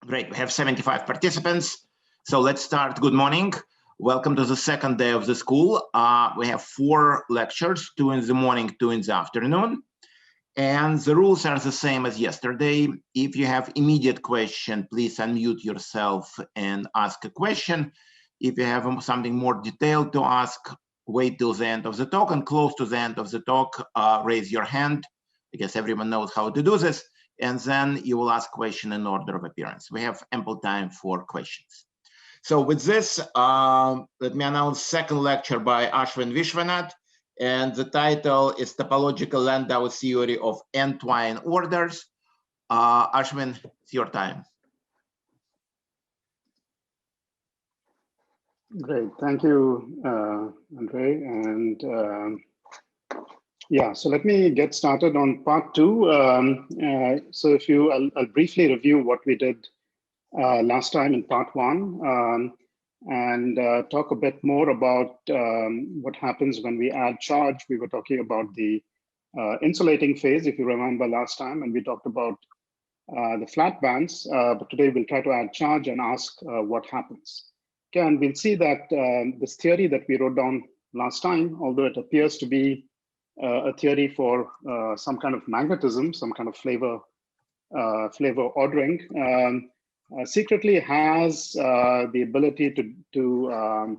Great, we have 75 participants. So let's start. Good morning. Welcome to the second day of the school. We have 4 lectures, 2 in the morning, 2 in the afternoon. And the rules are the same as yesterday. If you have immediate question, please unmute yourself and ask a question. If you have something more detailed to ask, wait till the end of the talk, and close to the end of the talk, raise your hand. I guess everyone knows how to do this. And then you will ask question in order of appearance. We have ample time for questions. So with this, let me announce second lecture by Ashwin Vishwanath. And the title is Topological Landau Theory of N-twine Orders. Ashwin, it's your time. Great, thank you, Andre. And yeah, so let me get started on part 2. So if you, I'll briefly review what we did last time in part 1. And talk a bit more about what happens when we add charge. We were talking about the insulating phase, if you remember last time, and we talked about the flat bands, but today we'll try to add charge and ask what happens. Okay, and we'll see that this theory that we wrote down last time, although it appears to be a theory for some kind of magnetism, some kind of flavor ordering, secretly has the ability to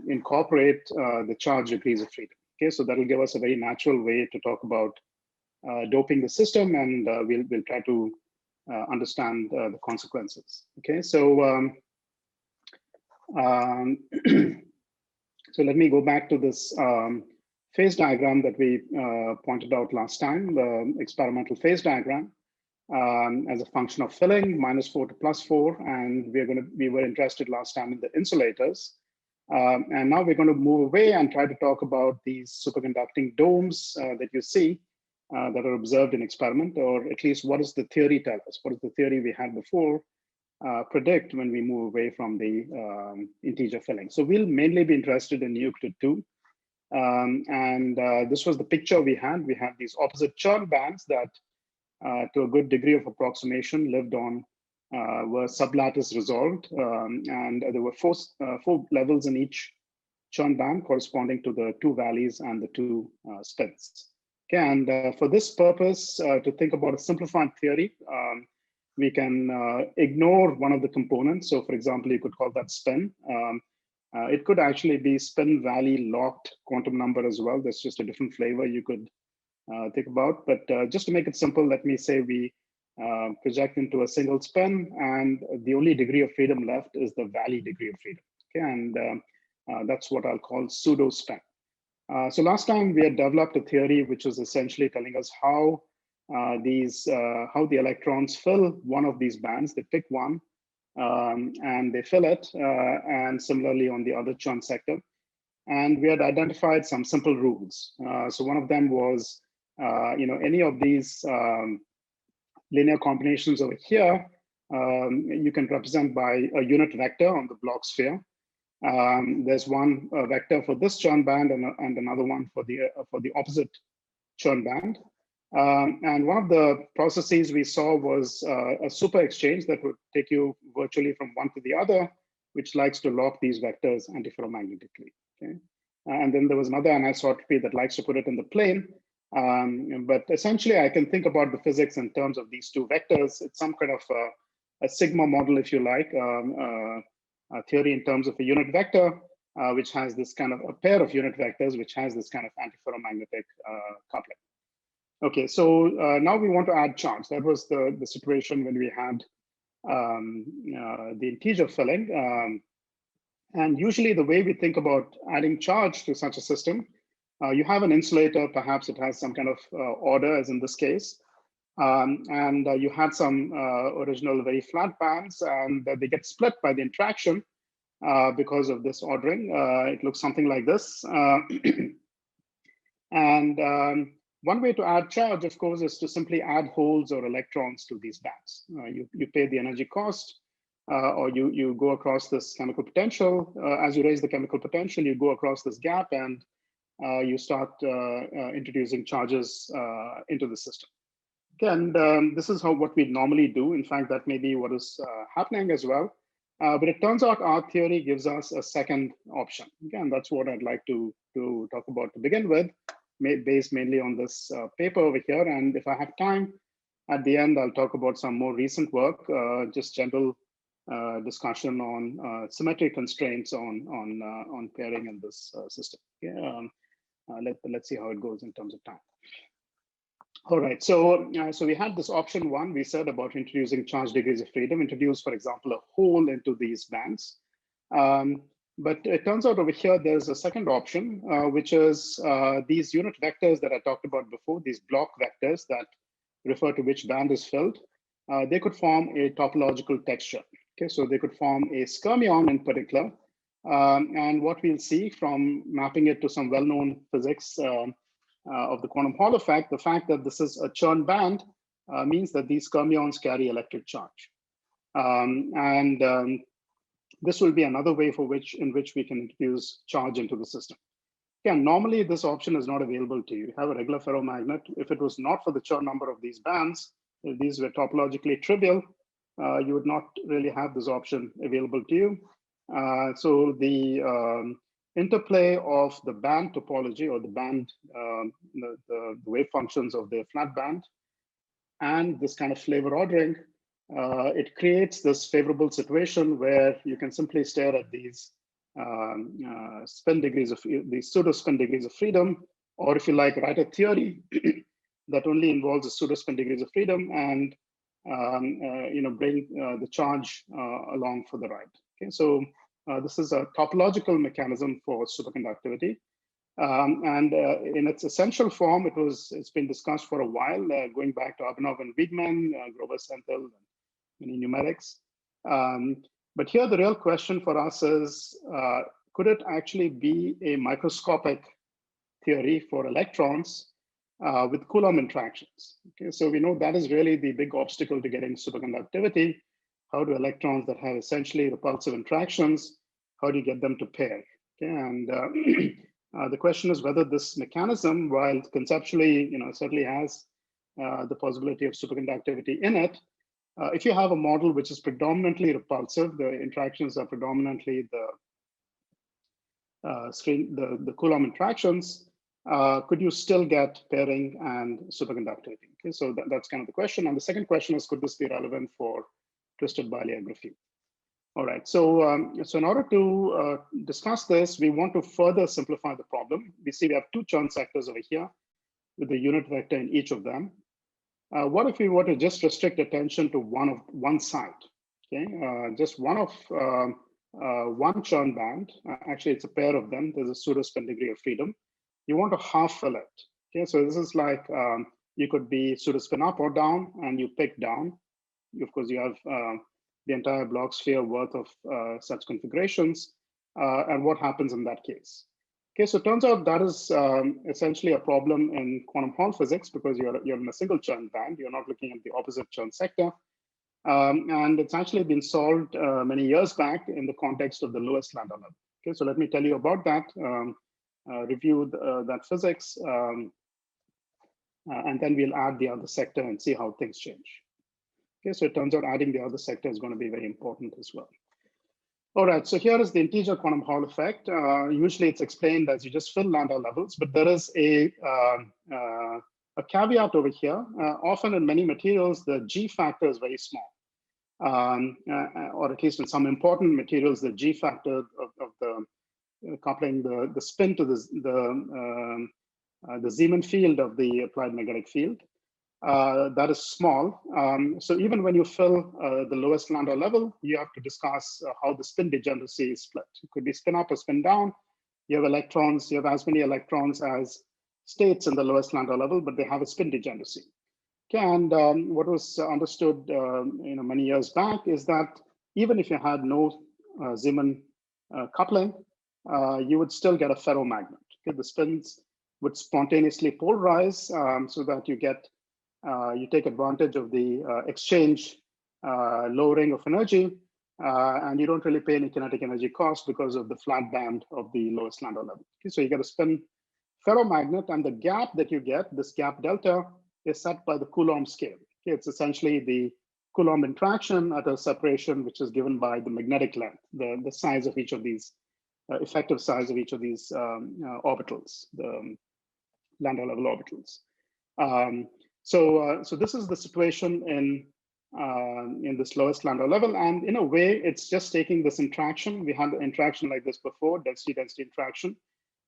incorporate the charge degrees of freedom. Okay, so that will give us a very natural way to talk about doping the system, and we'll try to understand the consequences. Okay, so so let me go back to this phase diagram that we pointed out last time, the experimental phase diagram. As a function of filling, -4 to +4, and we were interested last time in the insulators, and now we're going to move away and try to talk about these superconducting domes that you see that are observed in experiment, or at least what does the theory tell us? What does the theory we had before predict when we move away from the integer filling? So we'll mainly be interested in Euclid 2, and this was the picture we had. We had these opposite churn bands that to a good degree of approximation lived on, were sublattice resolved, and there were four levels in each churn band corresponding to the 2 valleys and the 2 spins. Okay, and for this purpose, to think about a simplified theory, we can ignore one of the components. So for example, you could call that spin. It could actually be spin valley locked quantum number as well. That's just a different flavor you could think about, but just to make it simple, let me say we project into a single spin, and the only degree of freedom left is the valley degree of freedom. Okay, and that's what I'll call pseudo spin. So last time we had developed a theory which was essentially telling us how how the electrons fill one of these bands. They pick one and they fill it, and similarly on the other churn sector. And we had identified some simple rules. So one of them was, any of these linear combinations over here, you can represent by a unit vector on the block sphere. There's one vector for this churn band and another one for the opposite churn band. And one of the processes we saw was a super exchange that would take you virtually from one to the other, which likes to lock these vectors antiferromagnetically. Okay? And then there was another anisotropy that likes to put it in the plane. But essentially, I can think about the physics in terms of these 2 vectors. It's some kind of a sigma model, if you like, a theory in terms of a unit vector, which has this kind of a pair of unit vectors, which has this kind of antiferromagnetic coupling. Okay, so now we want to add charge. That was the situation when we had the integer filling. And usually the way we think about adding charge to such a system, you have an insulator, perhaps it has some kind of order, as in this case, and you had some original very flat bands, and they get split by the interaction because of this ordering. It looks something like this. And one way to add charge, of course, is to simply add holes or electrons to these bands. You pay the energy cost, or you go across this chemical potential. As you raise the chemical potential, you go across this gap, and you start introducing charges into the system. Okay, and this is what we normally do. In fact, that may be what is happening as well. But it turns out our theory gives us a second option. Again, that's what I'd like to talk about to begin with, based mainly on this paper over here. And if I have time, at the end, I'll talk about some more recent work, just general discussion on symmetry constraints on pairing in this system. Yeah, let's see how it goes in terms of time. All right, so we had this option one, we said about introducing charge degrees of freedom, introduce, for example, a hole into these bands. But it turns out over here, there's a second option, which is these unit vectors that I talked about before, these block vectors that refer to which band is filled. They could form a topological texture. Okay, so they could form a skyrmion in particular. And what we'll see from mapping it to some well-known physics of the quantum Hall effect, the fact that this is a Chern band means that these skyrmions carry electric charge. This will be another way in which we can introduce charge into the system. Again, normally this option is not available to you. You have a regular ferromagnet. If it was not for the Chern number of these bands, if these were topologically trivial, you would not really have this option available to you. So the interplay of the band topology or the band, the wave functions of the flat band and this kind of flavor ordering, it creates this favorable situation where you can simply stare at these spin degrees of these pseudo spin degrees of freedom, or if you like, write a theory that only involves the pseudo spin degrees of freedom and bring the charge along for the ride. Okay, so this is a topological mechanism for superconductivity. In its essential form, it's been discussed for a while, going back to Abhinav and Wiedemann, Grover Senthil, and many numerics. But here the real question for us is, could it actually be a microscopic theory for electrons with Coulomb interactions? Okay, so we know that is really the big obstacle to getting superconductivity. How do electrons that have essentially repulsive interactions, how do you get them to pair? Okay, and the question is whether this mechanism, while conceptually, certainly has the possibility of superconductivity in it, if you have a model which is predominantly repulsive, the interactions are predominantly the Coulomb interactions, could you still get pairing and superconductivity? Okay, so that's kind of the question. And the second question is, could this be relevant for twisted bilayer graphene? All right, so in order to discuss this, we want to further simplify the problem. We see we have two Chern sectors over here with a unit vector in each of them. What if we were to just restrict attention to one side? Okay, just one of one Chern band. Actually, it's a pair of them. There's a pseudo spin degree of freedom. You want to half fill it. Okay, so this is like you could be pseudo spin up or down, and you pick down. Of course, you have the entire block sphere worth of such configurations, and what happens in that case. Okay, so it turns out that is essentially a problem in quantum Hall physics because you're in a single Chern band. You're not looking at the opposite Chern sector. And it's actually been solved many years back in the context of the lowest lambda level. Okay, so let me tell you about that, review that physics, and then we'll add the other sector and see how things change. Okay, so it turns out adding the other sector is going to be very important as well. All right, so here is the integer quantum Hall effect. Usually it's explained as you just fill lambda levels, but there is a caveat over here. Often in many materials, the G factor is very small. Or at least in some important materials, the G factor of the coupling the spin to the Zeeman field of the applied magnetic field, that is small. So even when you fill the lowest lambda level, you have to discuss how the spin degeneracy is split. It could be spin up or spin down. You have electrons, you have as many electrons as states in the lowest lambda level, but they have a spin degeneracy. Okay, and what was understood many years back is that even if you had no Zeeman coupling, you would still get a ferromagnet. Okay, the spins would spontaneously polarize so that you get you take advantage of the exchange lowering of energy, and you don't really pay any kinetic energy cost because of the flat band of the lowest lambda level. Okay, so you get a spin ferromagnet, and the gap that you get, this gap delta, is set by the Coulomb scale. Okay, it's essentially the Coulomb interaction at a separation which is given by the magnetic length, the size of each of these, effective size of each of these orbitals, the Landau level orbitals. So this is the situation in this lowest Landau level, and in a way, it's just taking this interaction. We had the interaction like this before, density-density interaction.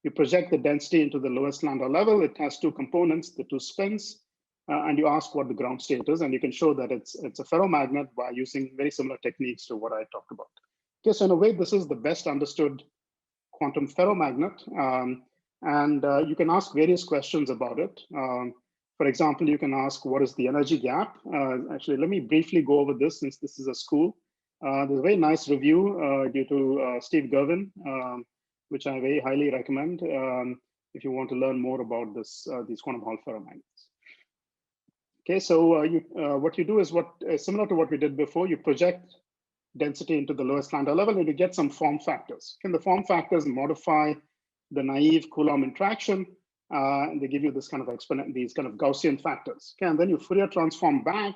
You project the density into the lowest Landau level. It has two components, the two spins, and you ask what the ground state is, and you can show that it's a ferromagnet by using very similar techniques to what I talked about. Okay, so in a way, this is the best understood quantum ferromagnet, and you can ask various questions about it. For example, you can ask, what is the energy gap? Actually, let me briefly go over this since this is a school. There's a very nice review due to Steve Gervin, which I very highly recommend if you want to learn more about this, these quantum Hall ferromagnets. Okay, so what you do is similar to what we did before. You project density into the lowest Landau level, and you get some form factors. Can the form factors modify the naive Coulomb interaction? And they give you this kind of these kind of Gaussian factors. Okay, and then you Fourier transform back.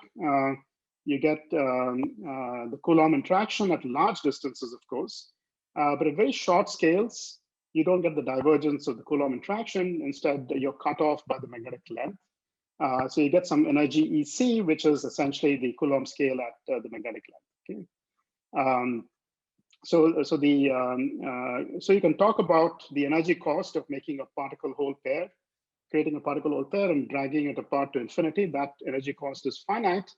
You get the Coulomb interaction at large distances, of course, but at very short scales, you don't get the divergence of the Coulomb interaction. Instead, you're cut off by the magnetic length. So you get some energy EC, which is essentially the Coulomb scale at the magnetic length. Okay. So you can talk about the energy cost of making a particle-hole pair, creating a particle-hole pair and dragging it apart to infinity. That energy cost is finite,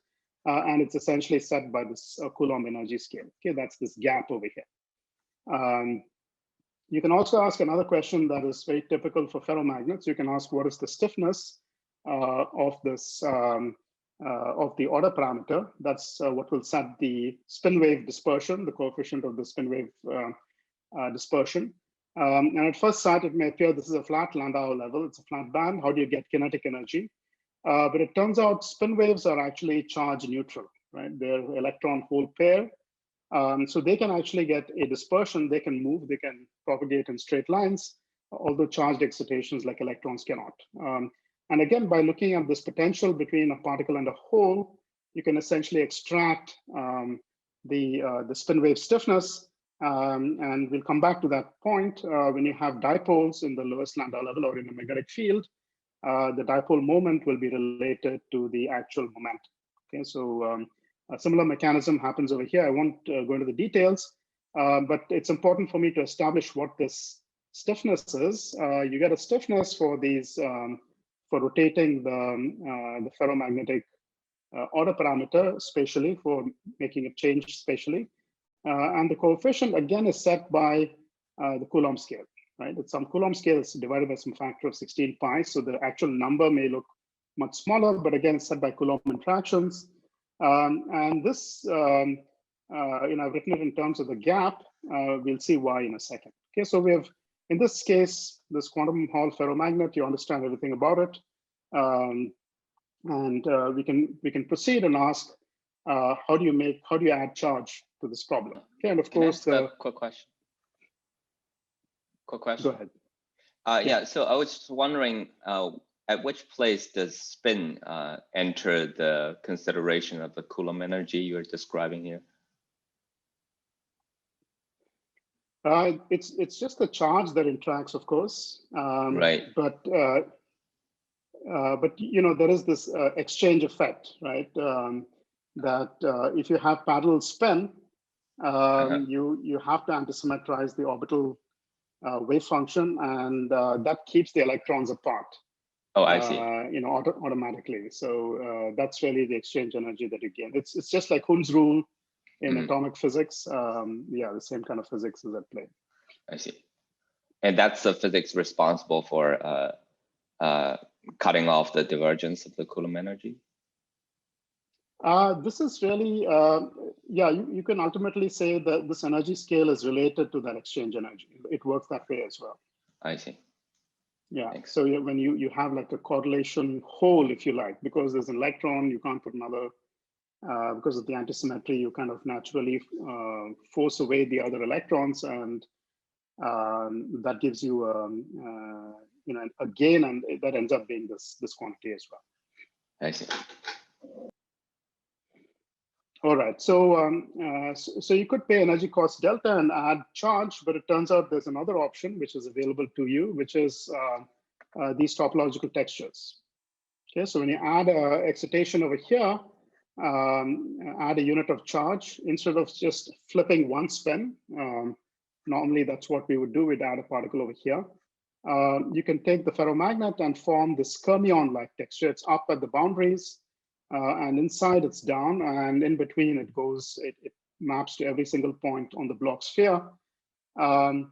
and it's essentially set by this Coulomb energy scale. Okay, that's this gap over here. You can also ask another question that is very typical for ferromagnets. You can ask, what is the stiffness of this of the order parameter? That's what will set the spin wave dispersion, the coefficient of the spin wave dispersion. And at first sight, it may appear this is a flat Landau level. It's a flat band. How do you get kinetic energy? But it turns out spin waves are actually charge neutral, right? They're electron-hole pair. So they can actually get a dispersion. They can move. They can propagate in straight lines, although charged excitations like electrons cannot. And again, by looking at this potential between a particle and a hole, you can essentially extract the spin wave stiffness. And we'll come back to that point when you have dipoles in the lowest Landau level or in a magnetic field. The dipole moment will be related to the actual momentum. Okay, so a similar mechanism happens over here. I won't go into the details, but it's important for me to establish what this stiffness is. You get a stiffness for these for rotating the ferromagnetic order parameter spatially, for making it change spatially. And the coefficient, again, is set by the Coulomb scale, right? It's some Coulomb scale is divided by some factor of 16 pi. So the actual number may look much smaller, but again, it's set by Coulomb interactions. And this, I've written it in terms of the gap. We'll see why in a second. Okay, so we have, in this case, this quantum Hall ferromagnet, you understand everything about it. And we can proceed and ask, how do you add charge to this problem? Okay, and of course, quick question. Go ahead. Yeah, so I was just wondering, at which place does spin enter the consideration of the Coulomb energy you're describing here? It's just the charge that interacts, of course. Right. But there is this exchange effect, right? That if you have parallel spin, you have to antisymmetrize the orbital wave function, and that keeps the electrons apart. Oh, I see. Automatically. So that's really the exchange energy that you gain. It's just like Hund's rule in atomic physics. Yeah, the same kind of physics is at play. I see. And that's the physics responsible for cutting off the divergence of the Coulomb energy? This is really, you can ultimately say that this energy scale is related to that exchange energy. It works that way as well. I see. Yeah, Thanks. so when you have like a correlation hole, if you like, because there's an electron, you can't put another, because of the antisymmetry, you kind of naturally force away the other electrons, and that gives you, a gain, and that ends up being this quantity as well. I see. All right, so so you could pay energy cost delta and add charge, but it turns out there's another option which is available to you, which is these topological textures. Okay, so when you add excitation over here, add a unit of charge, instead of just flipping one spin, normally that's what we would do, we'd add a particle over here. You can take the ferromagnet and form this fermion-like texture. It's up at the boundaries, and inside it's down, and in between it goes, it maps to every single point on the Bloch sphere. The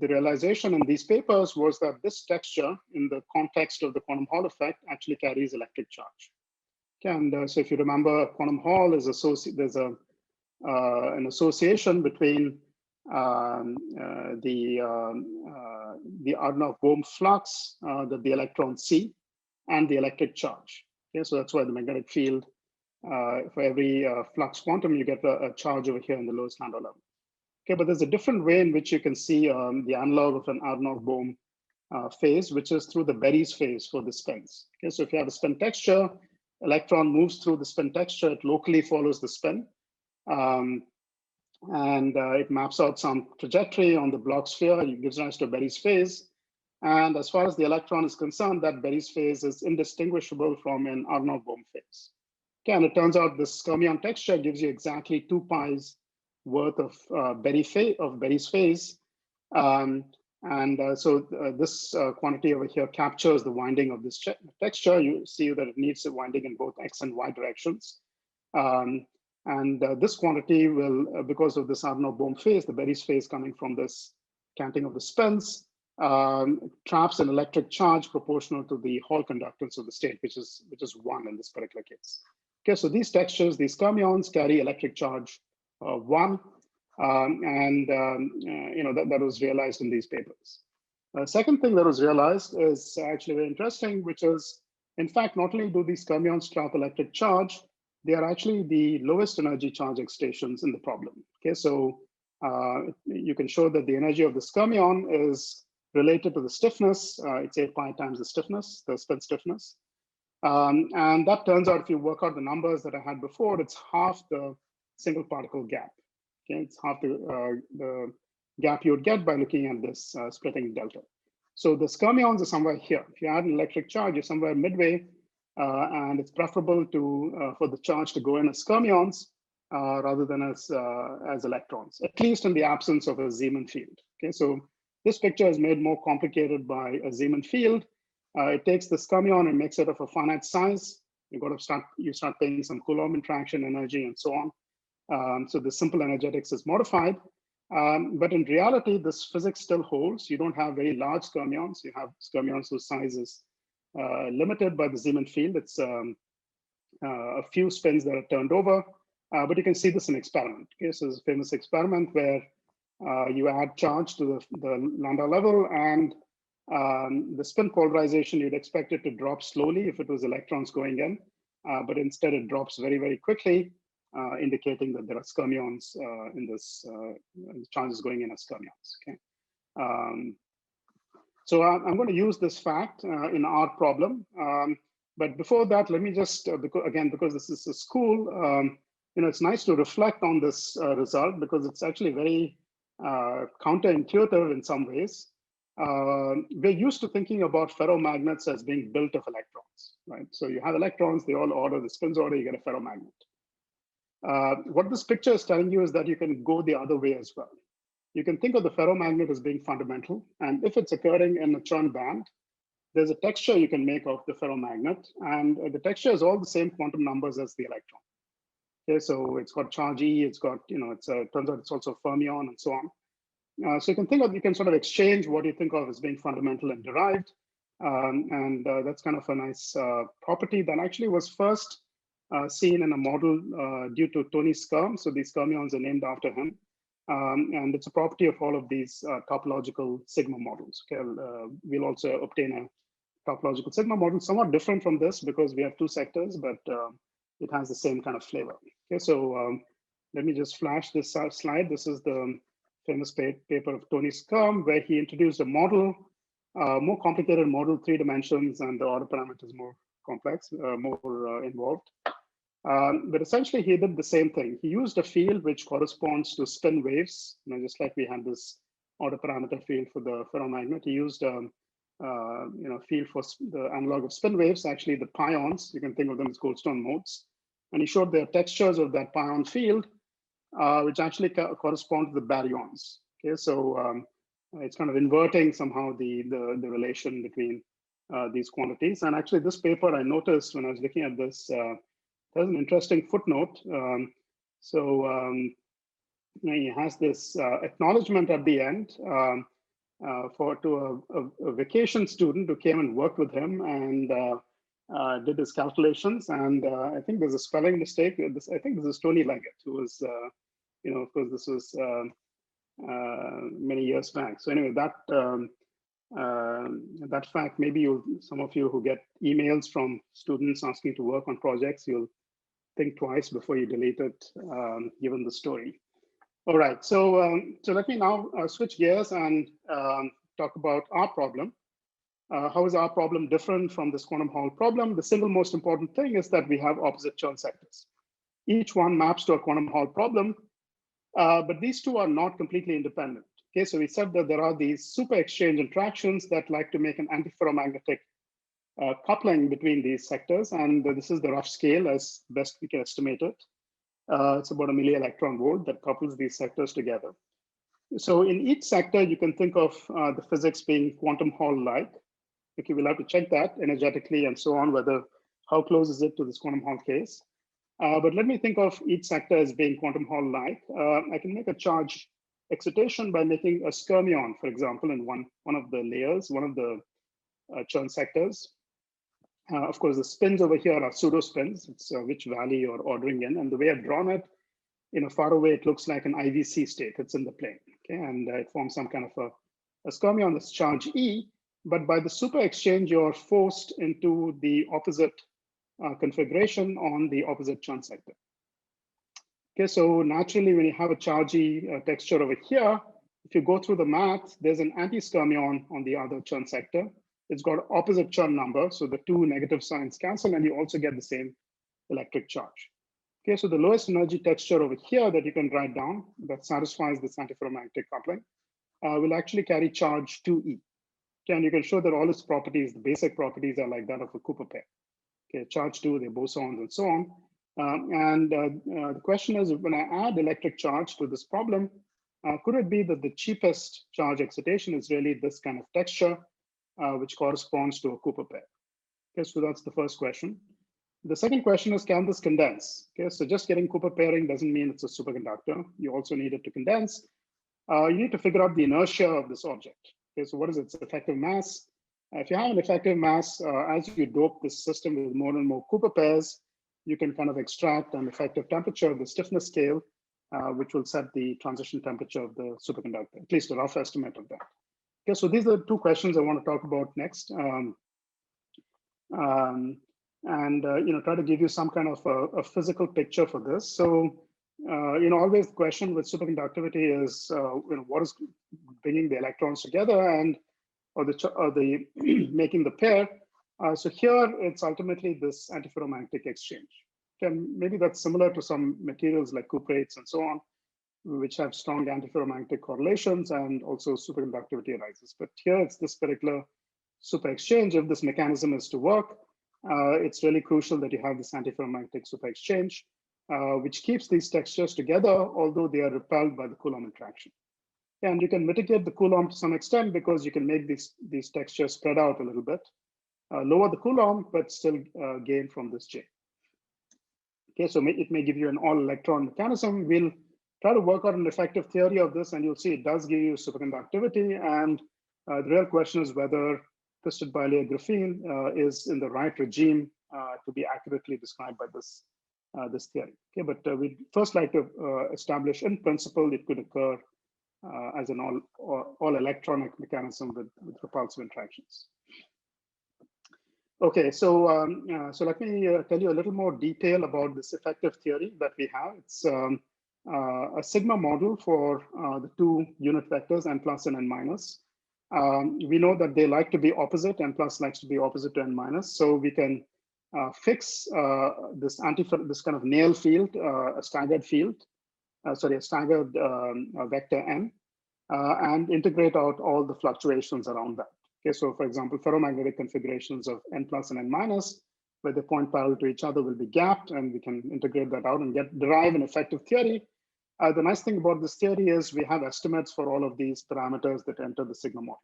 realization in these papers was that this texture, in the context of the quantum Hall effect, actually carries electric charge. Okay, and so if you remember, quantum Hall is there's an association between the Aharonov-Bohm flux that the electrons see and the electric charge. Okay, so that's why the magnetic field, for every flux quantum, you get a charge over here in the lowest Landau level. Okay, but there's a different way in which you can see the analog of an Aharonov-Bohm phase, which is through the Berry's phase for the spins. Okay, so if you have a spin texture, electron moves through the spin texture, it locally follows the spin, and it maps out some trajectory on the Bloch sphere. It gives rise to a Berry's phase. And as far as the electron is concerned, that Berry's phase is indistinguishable from an Aharonov-Bohm phase. Okay, and it turns out this fermion texture gives you exactly 2 pi's worth of Berry's phase. So this quantity over here captures the winding of this texture. You see that it needs a winding in both X and Y directions. This quantity will, because of this Aharonov-Bohm phase, the Berry's phase coming from this canting of the spins, traps an electric charge proportional to the Hall conductance of the state, which is 1 in this particular case. Okay, so these textures, these fermions, carry electric charge 1, that was realized in these papers. The second thing that was realized is actually very interesting, which is, in fact, not only do these fermions trap electric charge, they are actually the lowest energy charge excitations in the problem. Okay, so you can show that the energy of this fermion is related to the stiffness. It's 8 pi times the stiffness, the spin stiffness. And that turns out, if you work out the numbers that I had before, it's half the single particle gap. Okay, it's half the gap you would get by looking at this splitting delta. So the fermions are somewhere here. If you add an electric charge, you're somewhere midway, and it's preferable to for the charge to go in as fermions rather than as electrons, at least in the absence of a Zeeman field. Okay, so this picture is made more complicated by a Zeeman field. It takes this fermion and makes it of a finite size. You start paying some Coulomb interaction energy and so on. So the simple energetics is modified. But in reality, this physics still holds. You don't have very large fermions. You have fermions whose size is limited by the Zeeman field. It's a few spins that are turned over. But you can see this in experiment. Okay, so there's a famous experiment where you add charge to the Landau level, and the spin polarization, you'd expect it to drop slowly if it was electrons going in, but instead it drops very, very quickly, indicating that there are fermions in this, charges going in as fermions. Okay. So I'm going to use this fact in our problem. But before that, let me just, because this is a school, it's nice to reflect on this result, because it's actually very counterintuitive in some ways. We're used to thinking about ferromagnets as being built of electrons, right? So you have electrons, they all order, the spins order, you get a ferromagnet. What this picture is telling you is that you can go the other way as well. You can think of the ferromagnet as being fundamental, and if it's occurring in a Chern band, there's a texture you can make of the ferromagnet, and the texture is all the same quantum numbers as the electron. Okay, so it's got charge E, it's got, turns out it's also a fermion and so on. So you can sort of exchange what you think of as being fundamental and derived. That's kind of a nice property that actually was first seen in a model due to Tony Skirm. So these fermions are named after him. And it's a property of all of these topological sigma models. Okay, we'll also obtain a topological sigma model, somewhat different from this because we have 2 sectors, but it has the same kind of flavor. Okay, so let me just flash this slide. This is the famous paper of Tony Skirm, where he introduced a model more complicated model, 3 dimensions, and the order parameter is more complex, more involved. But essentially, he did the same thing. He used a field which corresponds to spin waves, just like we had this order parameter field for the ferromagnet. He used field for the analog of spin waves, actually the pions. You can think of them as Goldstone modes. And he showed the textures of that pion field, which actually correspond to the baryons. Okay, so it's kind of inverting somehow the relation between these quantities. And actually, this paper I noticed when I was looking at this, there's an interesting footnote. He has this acknowledgement at the end to a vacation student who came and worked with him and did his calculations. And I think there's a spelling mistake. I think this is Tony Leggett, who was, of course, this was many years back. So anyway, that fact, maybe some of you who get emails from students asking to work on projects, you'll think twice before you delete it, given the story. All right, so let me now switch gears and talk about our problem. How is our problem different from this quantum Hall problem? The single most important thing is that we have opposite Chern sectors. Each one maps to a quantum Hall problem, but these two are not completely independent. Okay, so we said that there are these super exchange interactions that like to make an antiferromagnetic coupling between these sectors, and this is the rough scale as best we can estimate it. It's about a milli-electron volt that couples these sectors together. So in each sector, you can think of the physics being quantum Hall-like. Okay, we'll have to check that energetically and so on, how close is it to this quantum Hall case. But let me think of each sector as being quantum Hall-like. I can make a charge excitation by making a skyrmion, for example, in one of the layers, one of the Chern sectors. Of course, the spins over here are pseudo spins. It's which valley you're ordering in. And the way I've drawn it, far away, it looks like an IVC state. It's in the plane. Okay, and it forms some kind of a skyrmion that's charge E. But by the super exchange, you're forced into the opposite configuration on the opposite Chern sector. Okay, so naturally, when you have a chargey texture over here, if you go through the math, there's an anti-skyrmion on the other Chern sector. It's got opposite Chern number, so the two negative signs cancel, and you also get the same electric charge. Okay, so the lowest energy texture over here that you can write down that satisfies this antiferromagnetic coupling will actually carry charge 2e. Okay, and you can show that all its properties, the basic properties, are like that of a Cooper pair. Okay, charge 2, they're bosons and so on. The question is, when I add electric charge to this problem, could it be that the cheapest charge excitation is really this kind of texture, which corresponds to a Cooper pair? Okay, so that's the first question. The second question is, can this condense? Okay, so just getting Cooper pairing doesn't mean it's a superconductor. You also need it to condense. You need to figure out the inertia of this object. Okay, so what is its effective mass? If you have an effective mass, as you dope this system with more and more Cooper pairs, you can kind of extract an effective temperature of the stiffness scale, which will set the transition temperature of the superconductor, at least a rough estimate of that. Okay, so these are the two questions I want to talk about next. Try to give you some kind of a physical picture for this. So, always the question with superconductivity is, what is bringing the electrons together or the making the pair. So here it's ultimately this antiferromagnetic exchange. Maybe that's similar to some materials like cuprates and so on, which have strong antiferromagnetic correlations, and also superconductivity arises. But here it's this particular super exchange. If this mechanism is to work, it's really crucial that you have this antiferromagnetic super exchange, which keeps these textures together, although they are repelled by the Coulomb interaction. And you can mitigate the Coulomb to some extent because you can make these textures spread out a little bit, lower the Coulomb, but still gain from this J. Okay, so it may give you an all-electron mechanism. We'll try to work out an effective theory of this, and you'll see it does give you superconductivity. And the real question is whether twisted bilayer graphene is in the right regime to be accurately described by this theory. Okay, but we'd first like to establish in principle it could occur as an all electronic mechanism with repulsive interactions. Okay, so let me tell you a little more detail about this effective theory that we have. It's a sigma model for the two unit vectors n plus and n minus. We know that they like to be opposite, n plus likes to be opposite to n minus. So we can fix this this kind of nail field, a staggered field, sorry, a staggered vector n, and integrate out all the fluctuations around that. Okay, so for example, ferromagnetic configurations of n plus and n minus, where they point parallel to each other, will be gapped, and we can integrate that out and derive an effective theory. The nice thing about this theory is we have estimates for all of these parameters that enter the sigma model.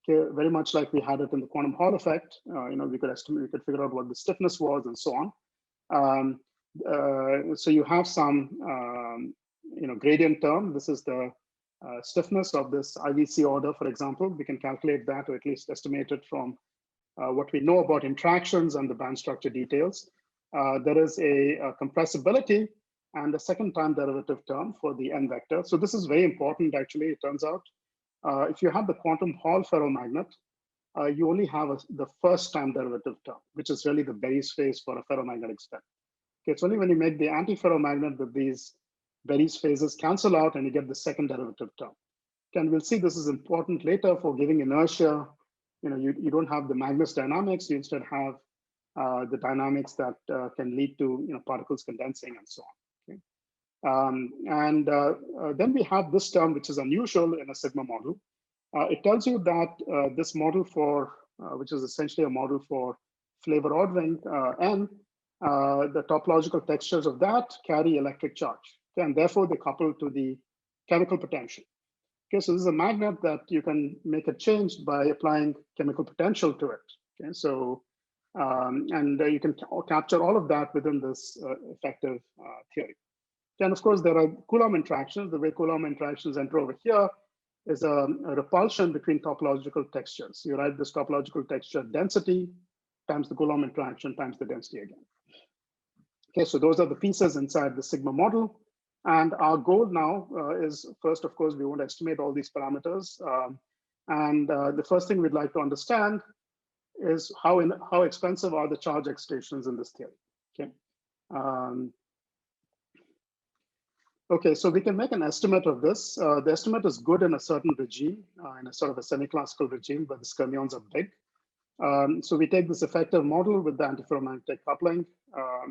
Okay, very much like we had it in the quantum Hall effect. We could estimate, we could figure out what the stiffness was and so on. So you have some, gradient term. This is the stiffness of this IVC order, for example. We can calculate that, or at least estimate it from what we know about interactions and the band structure details. There is a compressibility and a second time derivative term for the n vector. So this is very important, actually, it turns out. If you have the quantum Hall ferromagnet, you only have the first time derivative term, which is really the Berry's phase for a ferromagnetic spin. Okay, it's only when you make the antiferromagnet that these Berry's phases cancel out and you get the second derivative term. And we'll see this is important later for giving inertia. You don't have the Magnus dynamics, you instead have the dynamics that can lead to particles condensing and so on. Then we have this term, which is unusual in a sigma model. It tells you that this model for, which is essentially a model for flavor ordering n, the topological textures of that carry electric charge. Okay, and therefore they couple to the chemical potential. Okay, so this is a magnet that you can make a change by applying chemical potential to it. Okay, so you can capture all of that within this effective theory. And of course, there are Coulomb interactions. The way Coulomb interactions enter over here is a repulsion between topological textures. You write this topological texture density times the Coulomb interaction times the density again. Okay, so those are the pieces inside the sigma model. And our goal now is first, of course, we want to estimate all these parameters. The first thing we'd like to understand is how expensive are the charge excitations in this theory. Okay. Okay, so we can make an estimate of this. The estimate is good in a certain regime, in a sort of a semi-classical regime where the skyrmions are big. So we take this effective model with the antiferromagnetic coupling.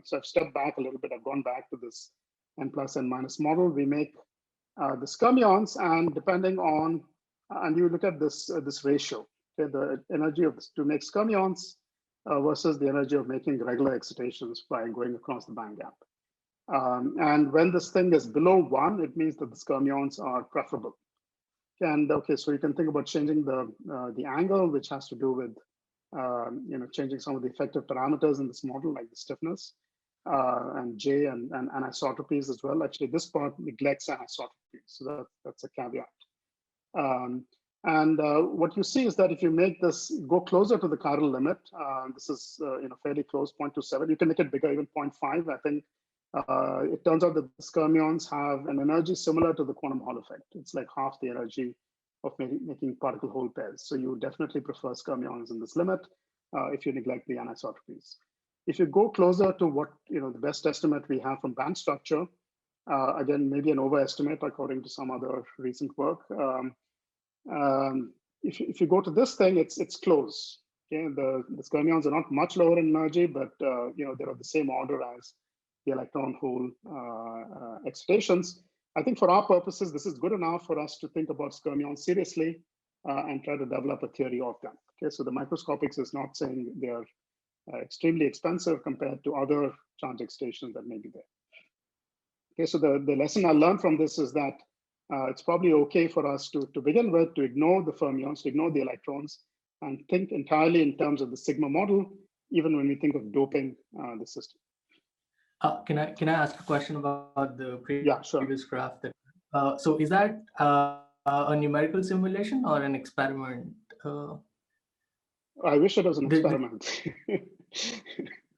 So I've stepped back a little bit. I've gone back to this n plus n minus model. We make the skyrmions, and depending on, and you look at this ratio, okay, the energy to make skyrmions versus the energy of making regular excitations by going across the band gap. And when this thing is below 1, it means that the skyrmions are preferable. And okay, so you can think about changing the angle, which has to do with changing some of the effective parameters in this model, like the stiffness and J and anisotropies as well. Actually, this part neglects anisotropies, so that's a caveat. What you see is that if you make this go closer to the chiral limit, this is fairly close, 0.27. You can make it bigger, even 0.5. I think it turns out that the skyrmions have an energy similar to the quantum Hall effect. It's like half the energy of making particle hole pairs. So you definitely prefer skyrmions in this limit if you neglect the anisotropies. If you go closer to what the best estimate we have from band structure, again, maybe an overestimate according to some other recent work. If you go to this thing, it's close. Okay, the skyrmions are not much lower in energy, but they're of the same order as the electron hole excitations. I think for our purposes, this is good enough for us to think about skyrmions seriously and try to develop a theory of them. Okay, so the microscopics is not saying they're extremely expensive compared to other charge excitations that may be there. Okay, so the lesson I learned from this is that it's probably okay for us to begin with, to ignore the fermions, to ignore the electrons, and think entirely in terms of the sigma model, even when we think of doping the system. Can I ask a question about the previous sure. graph? So is that a numerical simulation or an experiment? I wish it was an experiment.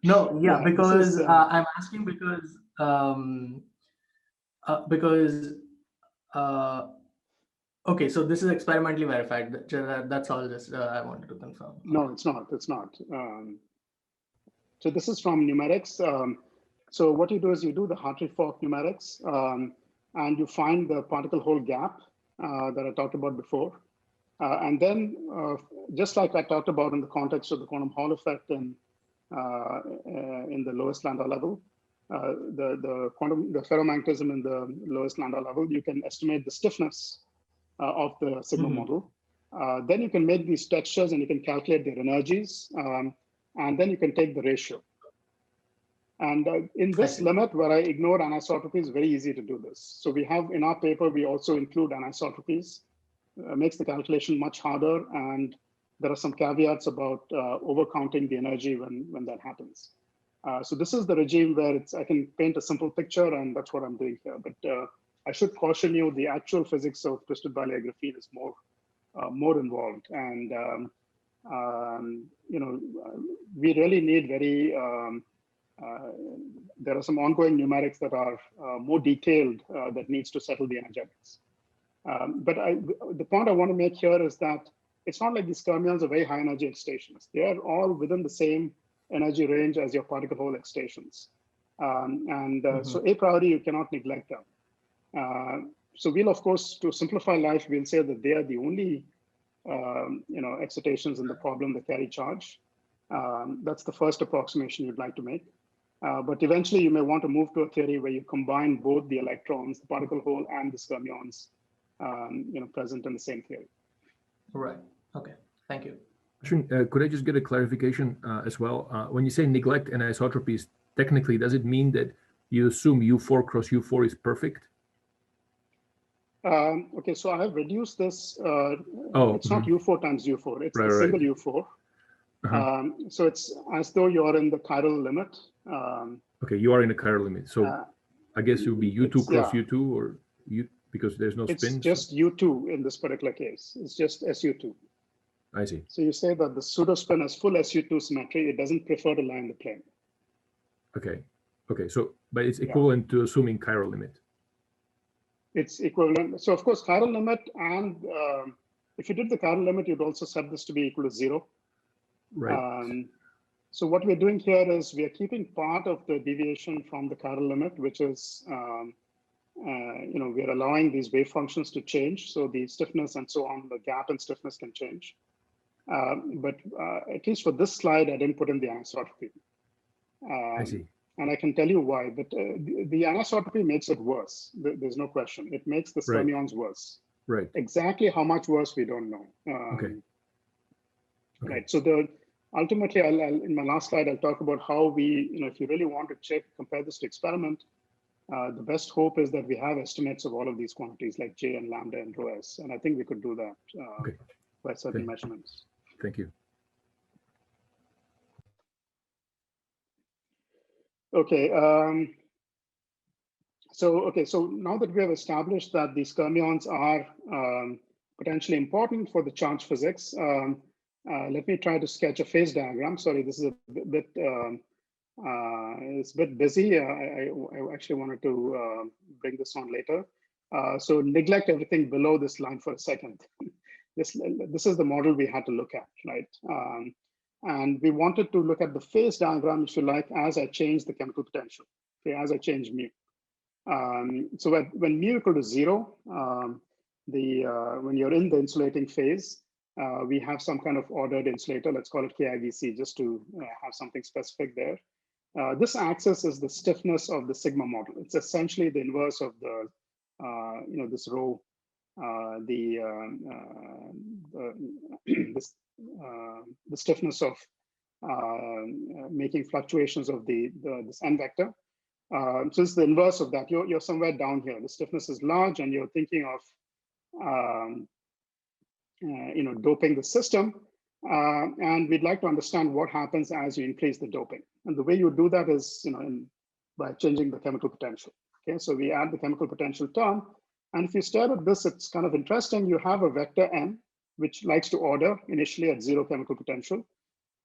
No, yeah, because I'm asking because okay, so this is experimentally verified. That's all. Just I wanted to confirm. No, it's not. It's not. So this is from numerics. So what you do is you do the Hartree-Fock numerics, and you find the particle hole gap that I talked about before. And then, just like I talked about in the context of the quantum Hall effect in the lowest lambda level, the ferromagnetism in the lowest lambda level, you can estimate the stiffness of the sigma model. Then you can make these textures and you can calculate their energies, and then you can take the ratio. And in this limit, where I ignore anisotropy, it's very easy to do this. So we have in our paper, we also include anisotropies. Makes the calculation much harder, and there are some caveats about overcounting the energy when that happens. So this is the regime where I can paint a simple picture, and that's what I'm doing here. But I should caution you, the actual physics of twisted bilayer graphene is more involved, and we really need very. There are some ongoing numerics that are more detailed that needs to settle the energetics. But the point I want to make here is that it's not like these fermions are very high energy excitations. They are all within the same energy range as your particle hole excitations. So a priori, you cannot neglect them. So we'll, of course, to simplify life, we'll say that they are the only excitations in the problem that carry charge. That's the first approximation you'd like to make. But eventually, you may want to move to a theory where you combine both the electrons, the particle hole, and the fermions, present in the same theory. Right. Okay. Thank you. Could I just get a clarification as well? When you say neglect anisotropies, technically, does it mean that you assume U4 cross U4 is perfect? Okay, so I have reduced this. It's not U4 times U4. It's a single U4. So it's as though you're in the chiral limit. Okay, you are in a chiral limit. So I guess it would be U2 cross U2, or U, because there's no spin. It's just U2 in this particular case. It's just SU2. I see. So you say that the pseudospin has full SU2 symmetry. It doesn't prefer to lie in the plane. Okay. Okay. So, but it's equivalent to assuming chiral limit. It's equivalent. So of course, chiral limit, and if you did the chiral limit, you'd also set this to be equal to 0. Right. So what we're doing here is we are keeping part of the deviation from the chiral limit, which is, we're allowing these wave functions to change. So the stiffness and so on, the gap in stiffness can change. But at least for this slide, I didn't put in the anisotropy. I see. And I can tell you why, but the anisotropy makes it worse. There's no question. It makes the fermions worse. Right. Exactly how much worse, we don't know. Okay. Right. So ultimately, in my last slide, I'll talk about how we, if you really want to compare this to experiment, the best hope is that we have estimates of all of these quantities like J and lambda and rho s. And I think we could do that by certain measurements. Thank you. Okay. So now that we have established that these fermions are potentially important for the charge physics, let me try to sketch a phase diagram. Sorry, this is a bit it's a bit busy. I actually wanted to bring this on later. So neglect everything below this line for a second. This is the model we had to look at, right? And we wanted to look at the phase diagram, if you like, as I change the chemical potential, okay, as I change mu. So when mu equal to 0, when you're in the insulating phase, we have some kind of ordered insulator. Let's call it KIVC, just to have something specific there. This axis is the stiffness of the sigma model. It's essentially the inverse of the, this rho, the stiffness of making fluctuations of this n vector. So it's the inverse of that. You're somewhere down here. The stiffness is large, and you're thinking of doping the system. And we'd like to understand what happens as you increase the doping. And the way you do that is, by changing the chemical potential. Okay, so we add the chemical potential term. And if you stare at this, it's kind of interesting. You have a vector n, which likes to order initially at 0 chemical potential.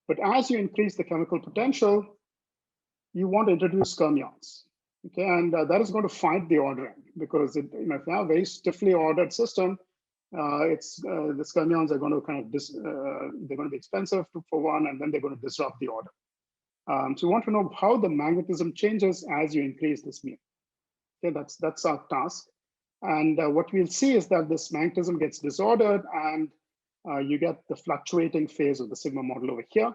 But as you increase the chemical potential, you want to introduce fermions. Okay, and that is going to fight the ordering, because if you have a very stiffly ordered system, the fermions are going to kind of they're going to be expensive for one, and then they're going to disrupt the order. So you want to know how the magnetism changes as you increase this mu. Okay, that's our task. And what we'll see is that this magnetism gets disordered, and you get the fluctuating phase of the sigma model over here.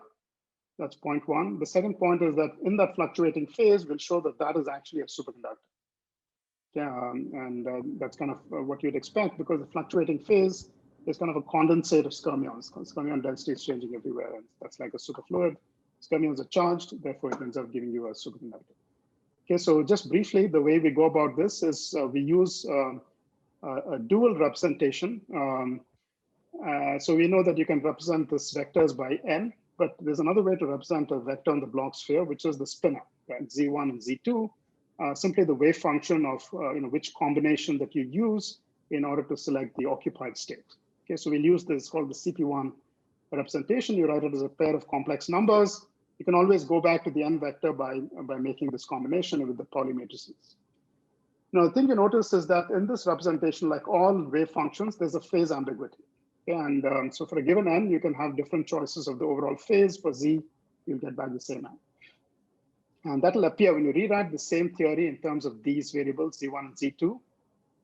That's point one. The second point is that in that fluctuating phase, we'll show that that is actually a superconductor. That's kind of what you'd expect, because the fluctuating phase is kind of a condensate of skyrmions. Skyrmion density is changing everywhere, and that's like a superfluid. Skyrmions are charged, therefore it ends up giving you a superconductor. Okay, so just briefly, the way we go about this is we use a dual representation. So we know that you can represent this vectors by n, but there's another way to represent a vector on the block sphere, which is the spinner, right? Z1 and Z2, simply the wave function of which combination that you use in order to select the occupied state. Okay, so we'll use this called the CP1 representation. You write it as a pair of complex numbers. You can always go back to the n vector by making this combination with the Pauli matrices. Now, the thing you notice is that in this representation, like all wave functions, there's a phase ambiguity. And so for a given n, you can have different choices of the overall phase. For z, you'll get back the same n. And that'll appear when you rewrite the same theory in terms of these variables, z1 and z2. You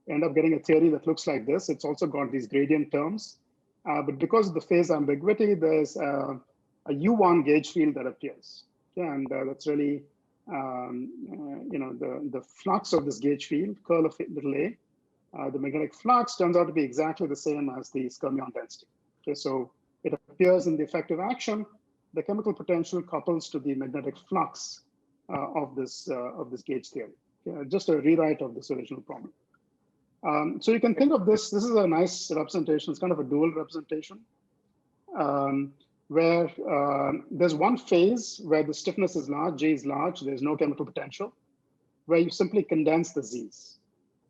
end up getting a theory that looks like this. It's also got these gradient terms. But because of the phase ambiguity, there's a U1 gauge field that appears. Okay, and that's really the flux of this gauge field, curl of little a. The magnetic flux turns out to be exactly the same as the skyrmion density. Okay, so it appears in the effective action. The chemical potential couples to the magnetic flux of this gauge theory. Okay, just a rewrite of this original problem. So you can think of this. This is a nice representation. It's kind of a dual representation, where there's one phase where the stiffness is large, J is large. There's no chemical potential, where you simply condense the Z's.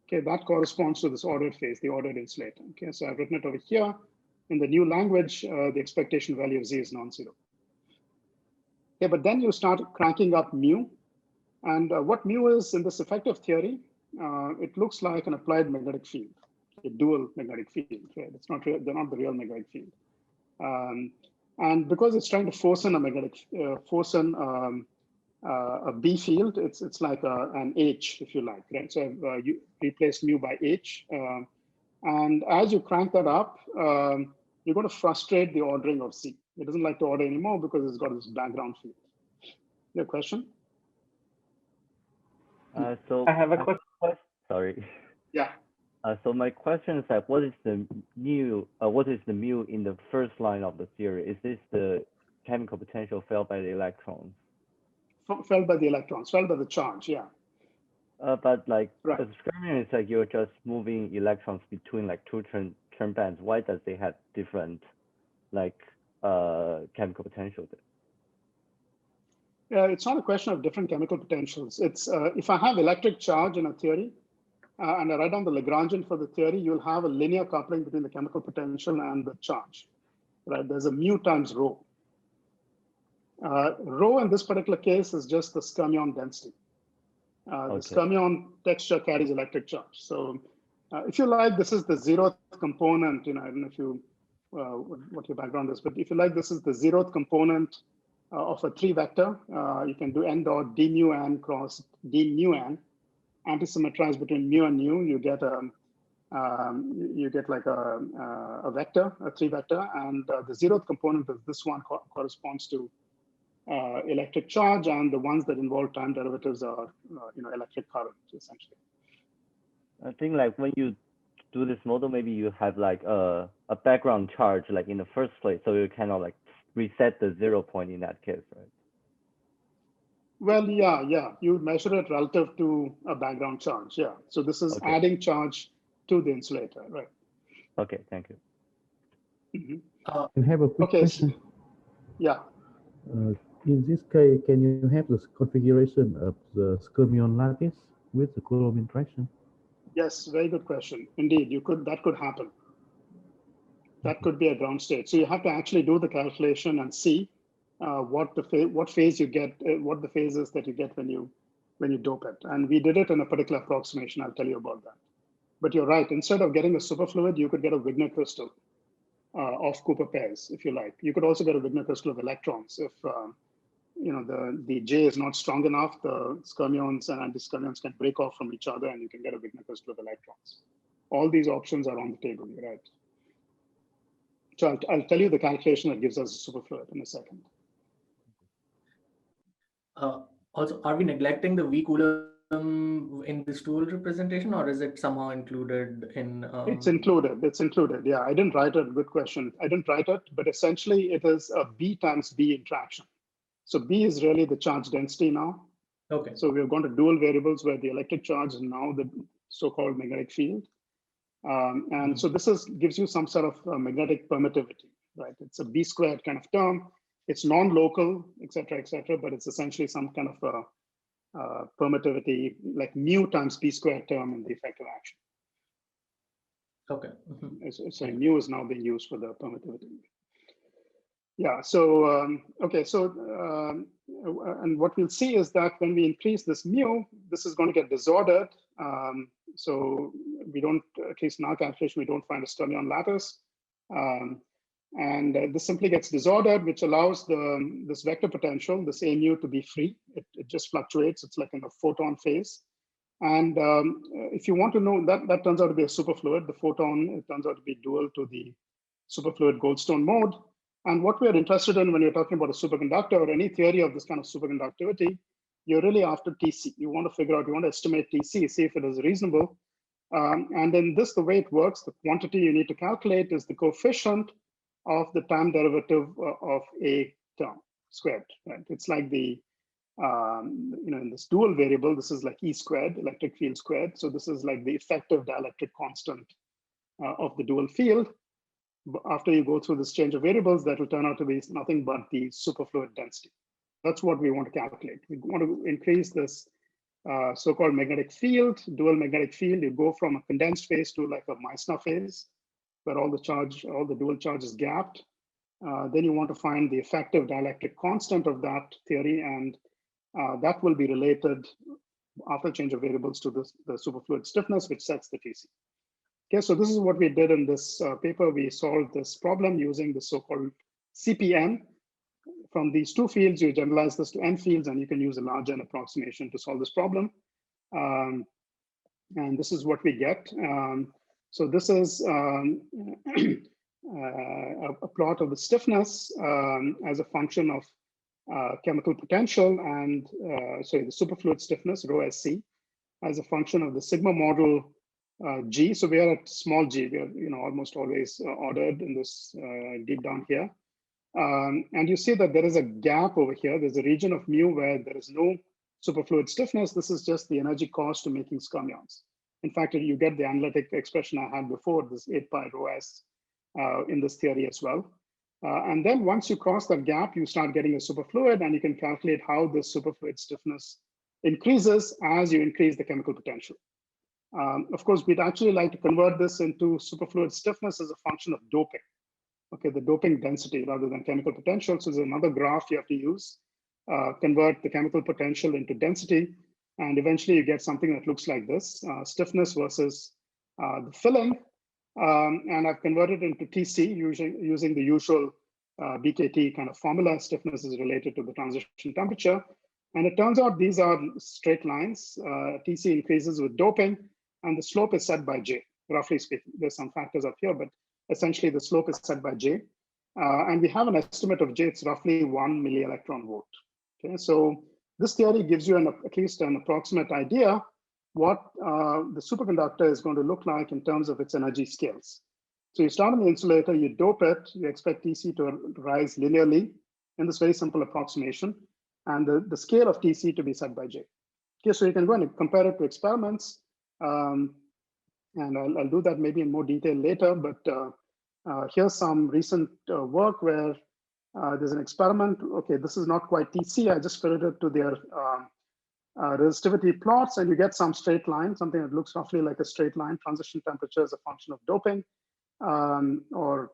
Okay, that corresponds to this ordered phase, the ordered insulator. Okay, so I've written it over here. In the new language, the expectation value of Z is non-zero. Okay, but then you start cranking up mu. And what mu is in this effective theory, it looks like an applied magnetic field, a dual magnetic field. Right? It's not real, they're not the real magnetic field. And because it's trying to force in a magnetic, a B field, it's like an H, if you like, right? So you replace mu by H. And as you crank that up, you're going to frustrate the ordering of C. It doesn't like to order anymore because it's got this background field. Your question? So I have a question. Sorry. Yeah. So my question is that what is the mu in the first line of the theory? Is this the chemical potential felt by the electrons? Felt by the electrons, felt by the charge, yeah. But like right. the skyrmion is like you're just moving electrons between like two term bands. Why does they have different like chemical potential there? It's not a question of different chemical potentials. It's if I have electric charge in a theory, and I write down the Lagrangian for the theory, you'll have a linear coupling between the chemical potential and the charge. Right? There's a mu times rho. Rho in this particular case is just the skyrmion density. The skyrmion texture carries electric charge. So if you like, this is the zeroth component. I don't know if you what your background is, but if you like, this is the zeroth component of a 3 vector. You can do n dot d mu n cross d mu n, antisymmetrized between mu and nu. You get like a vector, a 3 vector, and the zeroth component of this one corresponds to electric charge, and the ones that involve time derivatives are electric current, essentially. I think like when you do this model, maybe you have like a background charge like in the first place, so you cannot like reset the 0 point in that case, right? Well, yeah. You measure it relative to a background charge, yeah. So this is adding charge to the insulator, right? Okay, thank you. Mm-hmm. I have a quick question. So, yeah. In this case, can you have the configuration of the skyrmion lattice with the Coulomb interaction? Yes, very good question. Indeed, that could happen. That could be a ground state. So you have to actually do the calculation and see what phase you get, what the phase is that you get when you dope it. And we did it in a particular approximation. I'll tell you about that. But you're right. Instead of getting a superfluid, you could get a Wigner crystal of Cooper pairs, if you like. You could also get a Wigner crystal of electrons if the J is not strong enough. The skyrmions and anti-skyrmions can break off from each other, and you can get a Wigner crystal of electrons. All these options are on the table. You're right. So I'll tell you the calculation that gives us a superfluid in a second. Also, are we neglecting the V Coulomb in this dual representation, or is it somehow included in? It's included. It's included. Yeah, I didn't write it. Good question. I didn't write it, but essentially it is a B times B interaction. So B is really the charge density now. Okay. So we've gone to dual variables where the electric charge is now the so-called magnetic field. And so this gives you some sort of magnetic permittivity, right? It's a B squared kind of term. It's non-local, et cetera, but it's essentially some kind of a permittivity, like mu times B squared term in the effective action. Okay. So mu is now being used for the permittivity. Yeah, so, okay, so, and what we'll see is that when we increase this mu, this is going to get disordered. So we don't, at least in our calculation, we don't find a Sturmion lattice. And this simply gets disordered, which allows this vector potential, this A mu, to be free. It just fluctuates. It's like in a photon phase. And if you want to know, that turns out to be a superfluid. The photon, it turns out to be dual to the superfluid Goldstone mode. And what we're interested in when you're talking about a superconductor or any theory of this kind of superconductivity, you're really after TC. You want to figure out, you want to estimate TC, see if it is reasonable. And then this, the way it works, the quantity you need to calculate is the coefficient of the time derivative of a term squared, right? It's like the, in this dual variable, this is like E squared, electric field squared. So this is like the effective dielectric constant of the dual field. After you go through this change of variables, that will turn out to be nothing but the superfluid density. That's what we want to calculate. We want to increase this so-called magnetic field, dual magnetic field. You go from a condensed phase to like a Meissner phase, where all the dual charge is gapped. Then you want to find the effective dielectric constant of that theory, and that will be related after change of variables to the superfluid stiffness, which sets the TC. Okay, so this is what we did in this paper. We solved this problem using the so-called CPN. From these two fields, you generalize this to n fields, and you can use a large n approximation to solve this problem. And this is what we get. So this is a plot of the stiffness as a function of chemical potential and, sorry, the superfluid stiffness, rho SC, as a function of the sigma model G. So we are at small g. We are almost always ordered in this deep down here. And you see that there is a gap over here. There's a region of mu where there is no superfluid stiffness. This is just the energy cost to making skyrmions. In fact, you get the analytic expression I had before, this 8 pi rho s in this theory as well. And then once you cross that gap, you start getting a superfluid, and you can calculate how this superfluid stiffness increases as you increase the chemical potential. Of course, we'd actually like to convert this into superfluid stiffness as a function of doping. Okay, the doping density rather than chemical potential. So there's another graph you have to use, convert the chemical potential into density, and eventually you get something that looks like this, stiffness versus the filling. And I've converted into TC using the usual BKT kind of formula. Stiffness is related to the transition temperature. And it turns out these are straight lines. TC increases with doping, and the slope is set by J, roughly speaking. There's some factors up here, but essentially the slope is set by J. And we have an estimate of J, it's roughly 1 milli-electron volt. Okay, so this theory gives you at least an approximate idea what the superconductor is going to look like in terms of its energy scales. So you start on the insulator, you dope it, you expect TC to rise linearly in this very simple approximation, and the scale of TC to be set by J. Okay, so you can go and compare it to experiments, and I'll do that maybe in more detail later, but here's some recent work where there's an experiment. Okay, this is not quite TC, I just fitted it to their resistivity plots, and you get some straight line, something that looks roughly like a straight line. Transition temperature is a function of doping, or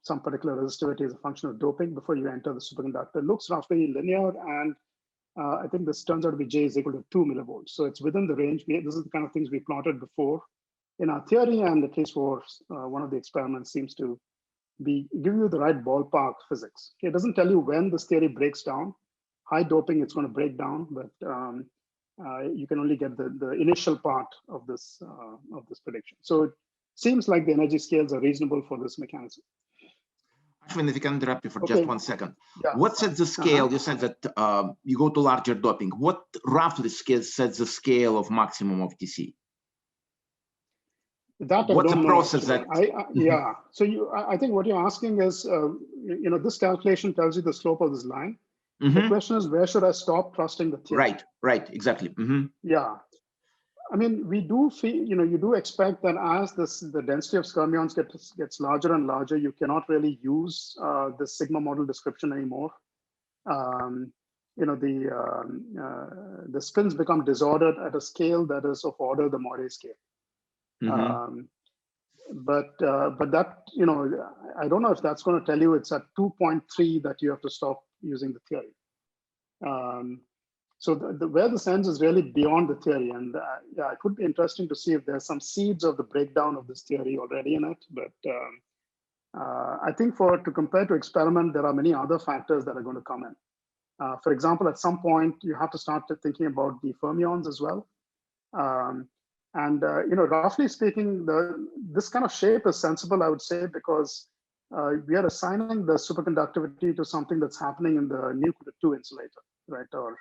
some particular resistivity is a function of doping before you enter the superconductor. It looks roughly linear, and I think this turns out to be J is equal to 2 millivolts. So it's within the range. This is the kind of things we plotted before in our theory, and at least for one of the experiments seems to give you the right ballpark physics. Okay, it doesn't tell you when this theory breaks down. High doping, it's going to break down, but you can only get the initial part of this prediction. So it seems like the energy scales are reasonable for this mechanism. Ashwin, if you can interrupt you for Okay. just 1 second. Yeah. What sets the scale? You said that you go to larger doping. What roughly sets the scale of maximum of TC? That I What's don't the know, process actually. that? Yeah. So I think what you're asking is, this calculation tells you the slope of this line. The question is, where should I stop trusting the theory? Right, exactly. Yeah. I mean, we do feel, you do expect that as the density of skyrmions gets larger and larger, you cannot really use the sigma model description anymore. The spins become disordered at a scale that is of order the Morey scale. But that, I don't know if that's going to tell you it's at 2.3 that you have to stop using the theory. So where this ends is really beyond the theory, and yeah, it would be interesting to see if there's some seeds of the breakdown of this theory already in it. But I think to compare to experiment, there are many other factors that are going to come in. For example, at some point you have to start thinking about the fermions as well. Roughly speaking, this kind of shape is sensible, I would say, because we are assigning the superconductivity to something that's happening in the nuclear 2 insulator, right? Or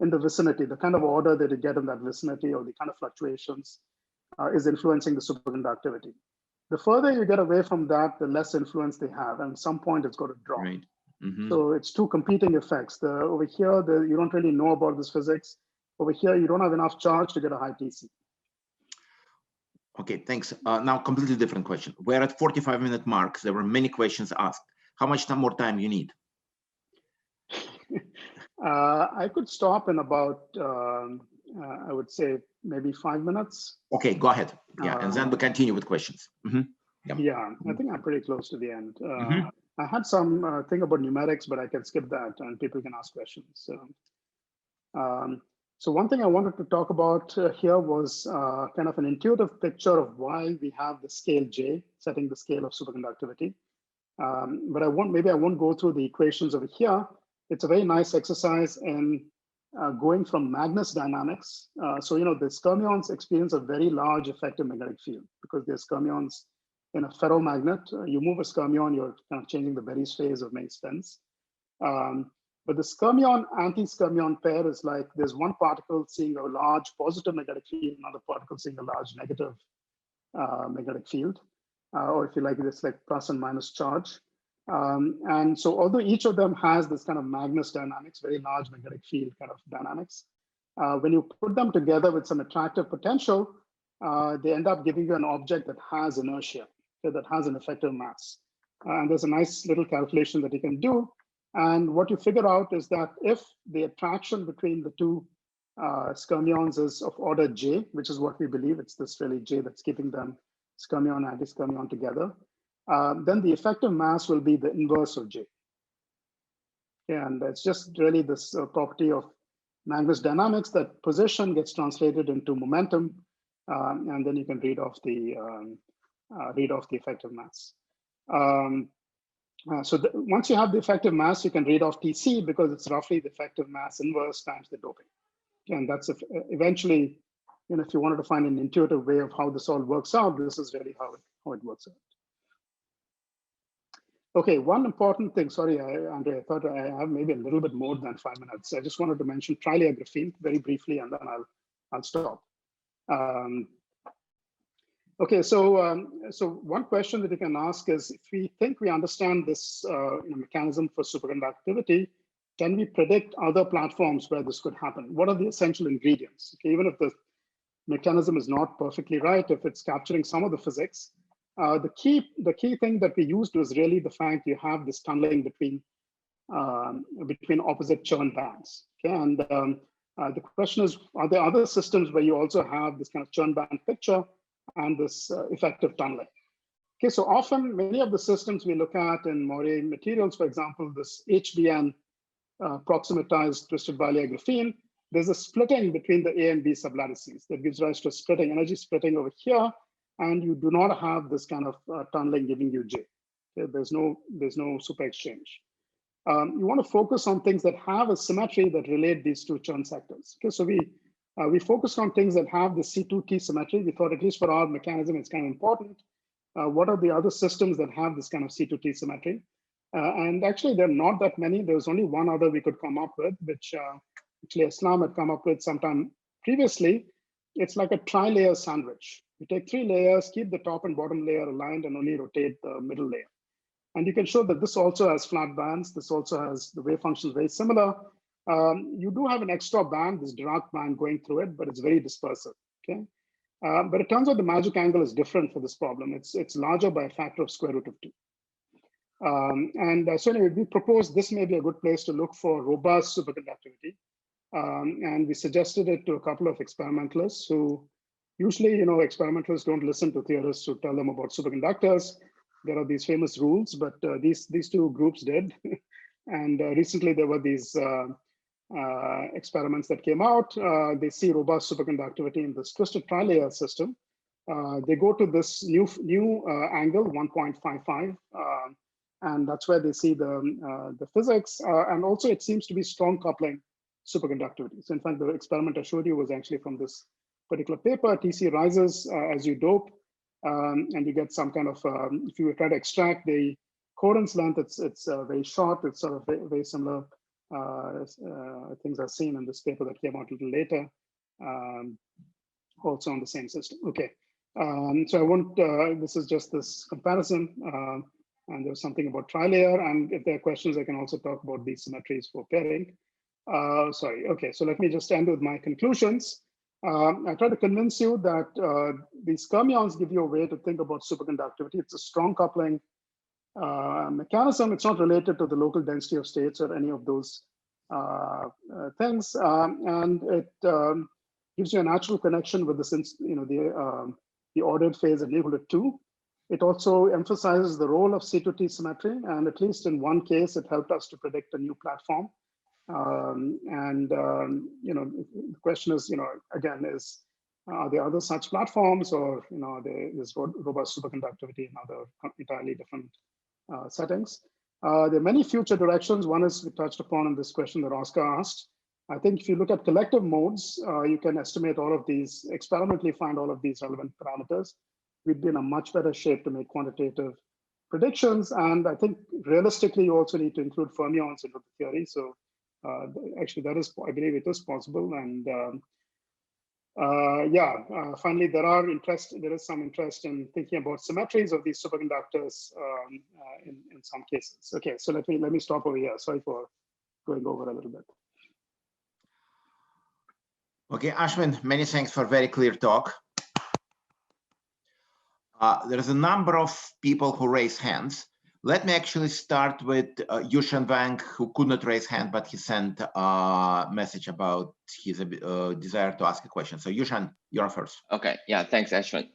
in the vicinity, the kind of order that you get in that vicinity or the kind of fluctuations is influencing the superconductivity. The further you get away from that, the less influence they have, and at some point it's going to drop. Right. So it's two competing effects. Over here, you don't really know about this physics. Over here, you don't have enough charge to get a high TC. Okay, thanks. Now, completely different question. We're at 45-minute mark. There were many questions asked. How much more time you need? I could stop in about, I would say, maybe 5 minutes. Okay, go ahead. Yeah, and then we continue with questions. Yeah, I think I'm pretty close to the end. I had some thing about numerics, but I can skip that and people can ask questions. So one thing I wanted to talk about here was kind of an intuitive picture of why we have the scale J, setting the scale of superconductivity. But maybe I won't go through the equations over here. It's a very nice exercise in going from Magnus dynamics. So, the skyrmions experience a very large effective magnetic field because they're skyrmions in a ferromagnet. You move a skyrmion, you're kind of changing the Berry's phase of many spins. But the skyrmion anti-skyrmion pair is like there's one particle seeing a large positive magnetic field, another particle seeing a large negative magnetic field, or if you like, it's like plus and minus charge. And so although each of them has this kind of Magnus dynamics, very large magnetic field kind of dynamics, when you put them together with some attractive potential, they end up giving you an object that has inertia, that has an effective mass. And there's a nice little calculation that you can do. And what you figure out is that if the attraction between the two skyrmions is of order J, which is what we believe, it's this really J that's keeping them skyrmion, anti-skyrmion together, then the effective mass will be the inverse of J. And it's just really this property of Magnus dynamics that position gets translated into momentum, and then you can read off the effective mass. Once you have the effective mass, you can read off TC because it's roughly the effective mass inverse times the doping. And that's eventually, if you wanted to find an intuitive way of how this all works out, this is really how it works out. Okay, one important thing, sorry, Andre, I thought I have maybe a little bit more than 5 minutes. I just wanted to mention trilayer graphene very briefly, and then I'll stop. Okay, so one question that you can ask is, if we think we understand this mechanism for superconductivity, can we predict other platforms where this could happen? What are the essential ingredients? Okay, even if the mechanism is not perfectly right, if it's capturing some of the physics, the key thing that we used was really the fact you have this tunneling between opposite churn bands. Okay, and the question is, are there other systems where you also have this kind of churn band picture and this effective tunneling? Okay, so often many of the systems we look at in Morey materials, for example, this HBN proximatized twisted bilayer graphene, there's a splitting between the A and B sublattices that gives rise to splitting, energy splitting over here, and you do not have this kind of tunneling giving you J. Okay, there's no super exchange. You want to focus on things that have a symmetry that relate these two churn sectors. Okay, so we focused on things that have the C2T symmetry. We thought, at least for our mechanism, it's kind of important. What are the other systems that have this kind of C2T symmetry? And actually, there are not that many. There's only one other we could come up with, which actually Islam had come up with sometime previously. It's like a tri-layer sandwich. You take 3 layers, keep the top and bottom layer aligned, and only rotate the middle layer. And you can show that this also has flat bands. This also has the wave function is very similar. You do have an extra band, this Dirac band going through it, but it's very dispersive. Okay, but it turns out the magic angle is different for this problem. It's larger by a factor of square root of 2. So anyway, we propose this may be a good place to look for robust superconductivity. And we suggested it to a couple of experimentalists who usually, experimentalists don't listen to theorists who tell them about superconductors. There are these famous rules, but these 2 groups did. And recently there were these experiments that came out. They see robust superconductivity in this twisted tri-layer system. They go to this new angle, 1.55. And that's where they see the physics. And also it seems to be strong coupling superconductivity. So in fact, the experiment I showed you was actually from this particular paper. TC rises as you dope, and you get some kind of, if you try to extract the coherence length, it's very short. It's sort of very similar things are seen in this paper that came out a little later, also on the same system. Okay, so I won't, this is just this comparison. And there's something about tri-layer, and if there are questions, I can also talk about these symmetries for pairing. Sorry, okay, so let me just end with my conclusions. I try to convince you that these fermions give you a way to think about superconductivity. It's a strong coupling mechanism. It's not related to the local density of states or any of those things, and it gives you a natural connection with the ordered phase at neighborhood 2. It also emphasizes the role of C2T symmetry, and at least in one case, it helped us to predict a new platform. The question is, again, are there other such platforms, or there's robust superconductivity in other entirely different settings? There are many future directions. One is we touched upon in this question that Oscar asked. I think if you look at collective modes, you can estimate all of these, experimentally find all of these relevant parameters. We'd be in a much better shape to make quantitative predictions. And I think realistically, you also need to include fermions into the theory. So actually, that is, I believe it is possible. And finally, there is some interest in thinking about symmetries of these superconductors in some cases. Okay, so let me stop over here. Sorry for going over a little bit. Okay, Ashwin, many thanks for very clear talk. There's a number of people who raise hands. Let me actually start with Yushan Wang, who could not raise hand, but he sent a message about his desire to ask a question. So Yushan, you're first. Okay, yeah, thanks, Ashwin.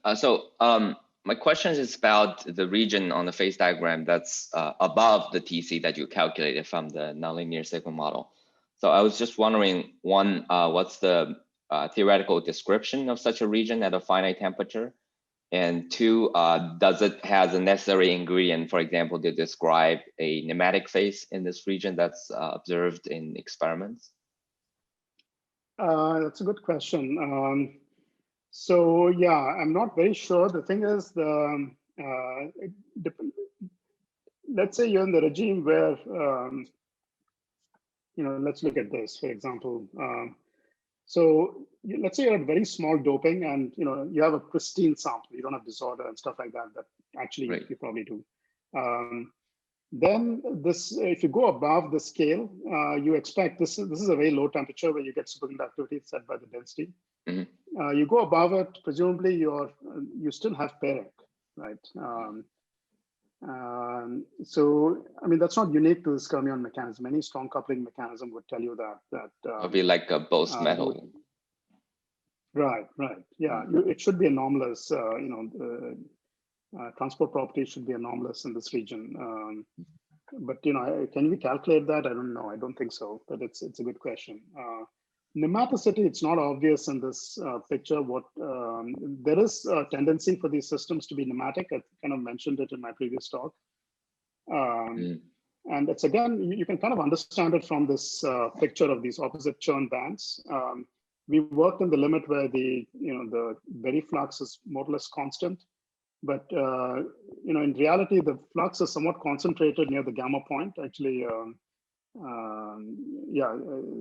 My question is about the region on the phase diagram that's above the TC that you calculated from the nonlinear sigma model. So I was just wondering, one, what's the theoretical description of such a region at a finite temperature? And 2, does it has a necessary ingredient, for example, to describe a nematic phase in this region that's observed in experiments? That's a good question. So yeah, I'm not very sure. The thing is, let's say you're in the regime where, let's look at this, for example. So let's say you're at very small doping and you have a pristine sample, you don't have disorder and stuff like that, that actually right. You probably do. Then if you go above the scale, you expect this is a very low temperature where you get superconductivity set by the density. Mm-hmm. You go above it, presumably you still have pairing, right? So I mean that's not unique to this fermion mechanism. Any strong coupling mechanism would tell you that it'll be like a Bose metal. Right, yeah. It should be anomalous. Transport properties should be anomalous in this region. But can we calculate that? I don't know. I don't think so. But it's a good question. Nematicity, it's not obvious in this picture. There is a tendency for these systems to be nematic. I kind of mentioned it in my previous talk. And it's again, you can kind of understand it from this picture of these opposite churn bands. We worked in the limit where the berry flux is more or less constant. But in reality, the flux is somewhat concentrated near the gamma point. Actually,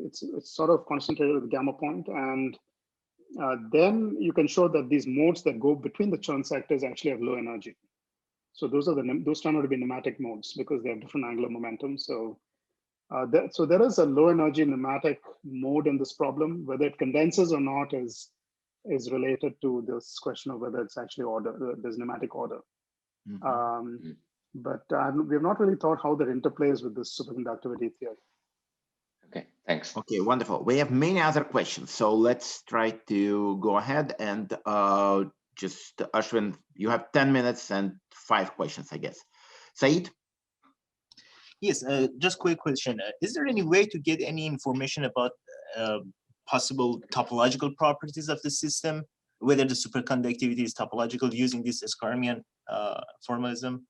it's sort of concentrated at the gamma point, and then you can show that these modes that go between the Chern sectors actually have low energy. So those turn out to be nematic modes because they have different angular momentum. So there is a low energy nematic mode in this problem. Whether it condenses or not is related to this question of whether it's actually there's nematic order. But we have not really thought how that interplays with this superconductivity theory. Okay, thanks. Okay, wonderful. We have many other questions, so let's try to go ahead and just Ashwin, you have 10 minutes and 5 questions, I guess. Said? Yes, just quick question. Is there any way to get any information about possible topological properties of the system, whether the superconductivity is topological using this Skarmian formalism?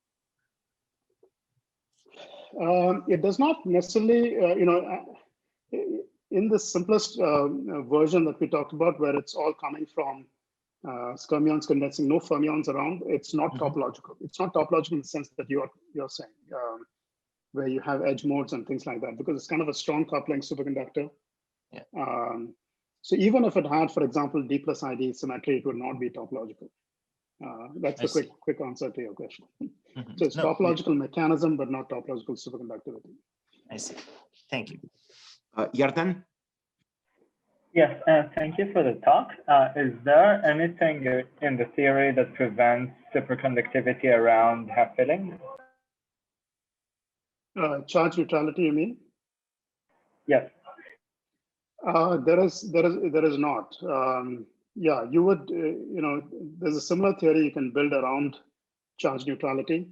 It does not necessarily, in the simplest version that we talked about, where it's all coming from skyrmions condensing, no fermions around, it's not topological. It's not topological in the sense that you're saying, where you have edge modes and things like that, because it's kind of a strong coupling superconductor. Yeah. So even if it had, for example, D plus ID symmetry, it would not be topological. That's the quick answer to your question. So it's topological mechanism, but not topological superconductivity. I see. Thank you. Yarden? Yes, thank you for the talk. Is there anything in the theory that prevents superconductivity around half filling? Charge neutrality, you mean? Yes. There is not. Yeah, you would, there's a similar theory you can build around charge neutrality.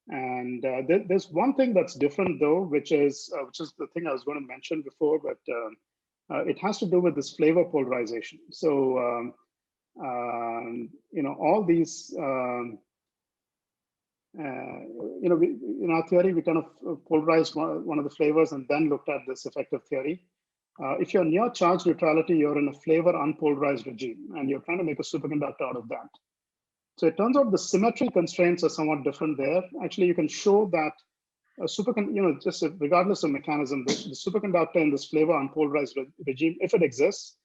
There's one thing that's different though, which is the thing I was going to mention before, but it has to do with this flavor polarization. So, all these, in our theory, we kind of polarized one of the flavors and then looked at this effective theory. If you're near charge neutrality, you're in a flavor unpolarized regime, and you're trying to make a superconductor out of that. So it turns out the symmetry constraints are somewhat different there. Actually, you can show that a just regardless of mechanism, the superconductor in this flavor unpolarized regime, if it exists,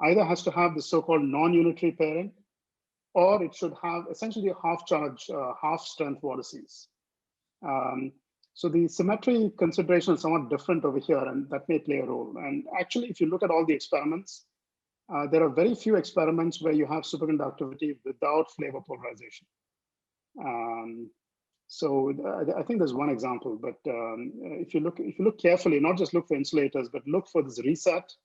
either has to have the so-called non-unitary pairing, or it should have essentially a half-charge, half-strength vortices. So the symmetry consideration is somewhat different over here, and that may play a role. And actually, if you look at all the experiments, there are very few experiments where you have superconductivity without flavor polarization. So I think there's one example, but if you look carefully, not just look for insulators, but look for this reset.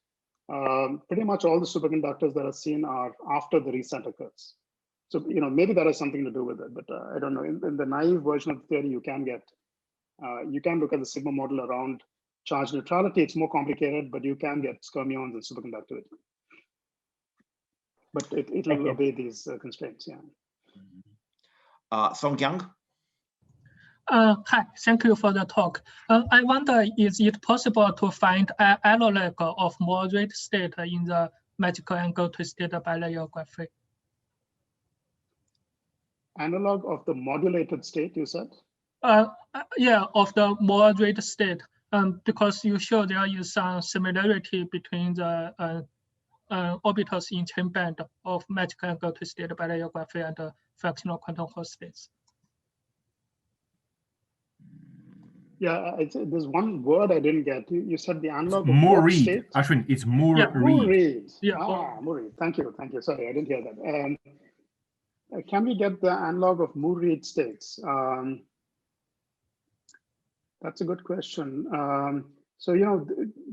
Pretty much all the superconductors that are seen are after the reset occurs. So maybe that has something to do with it, but I don't know. In the naive version of the theory, you can look at the sigma model around charge neutrality. It's more complicated, but you can get skyrmions and superconductivity. But it will obey these constraints. Yeah. Song Kyung? Hi, thank you for the talk. I wonder, is it possible to find an analog of moderate state in the magical angle twisted bilayer? Analog of the modulated state, you said? Yeah, of the moderate state. Because you show there is some similarity between the orbitals in chain band of magical angle twisted bilayography and the fractional quantum Hall states. Yeah, there's one word I didn't get. You said the analog of Moore-Reid. state? Ashwin, it's Moore-Reid. Yeah, Moore-Reid. Yeah. Moore-Reid. Thank you. Sorry, I didn't hear that. Can we get the analog of Moore-Reid states? That's a good question. So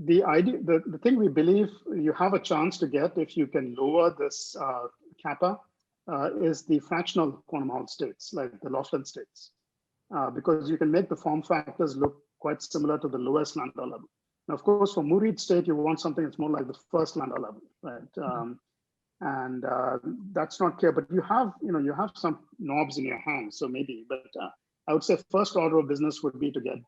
the idea, the thing we believe you have a chance to get if you can lower this kappa is the fractional quantum Hall states, like the Laughlin states. Because you can make the form factors look quite similar to the lowest lambda level. Now, of course, for Moore-Reid state, you want something that's more like the first lambda level, right? And that's not clear, but you have some knobs in your hand, so maybe. But I would say first order of business would be to get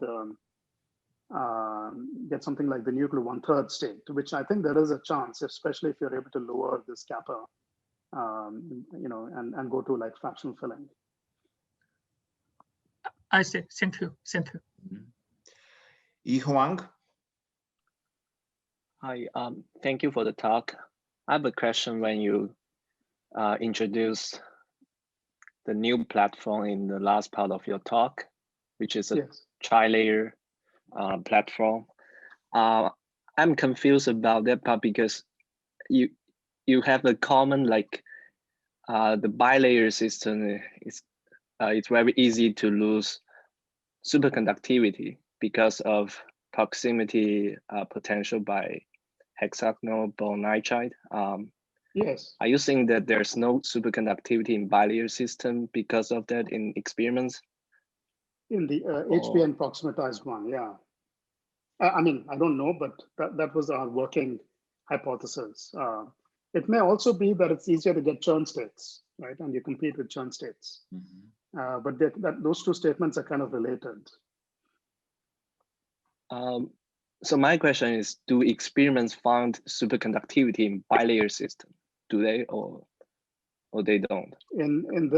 something like the nuclear 1/3 state, which I think there is a chance, especially if you're able to lower this kappa and go to like fractional filling. I see. Thank you. Thank you. Yi Huang. Hi, thank you for the talk. I have a question when you introduced the new platform in the last part of your talk, which is a Yes. tri-layer platform. I'm confused about that part because you have a common like the bilayer system is it's very easy to lose superconductivity because of proximity potential by hexagonal bone nitride. Yes. Are you saying that there's no superconductivity in bilayer system because of that in experiments? In the HBN proximatized one, yeah. I mean, I don't know, but that was our working hypothesis. It may also be that it's easier to get churn states, right? And you compete with churn states. But those two statements are kind of related. So my question is, do experiments find superconductivity in bilayer system? Do they or they don't? In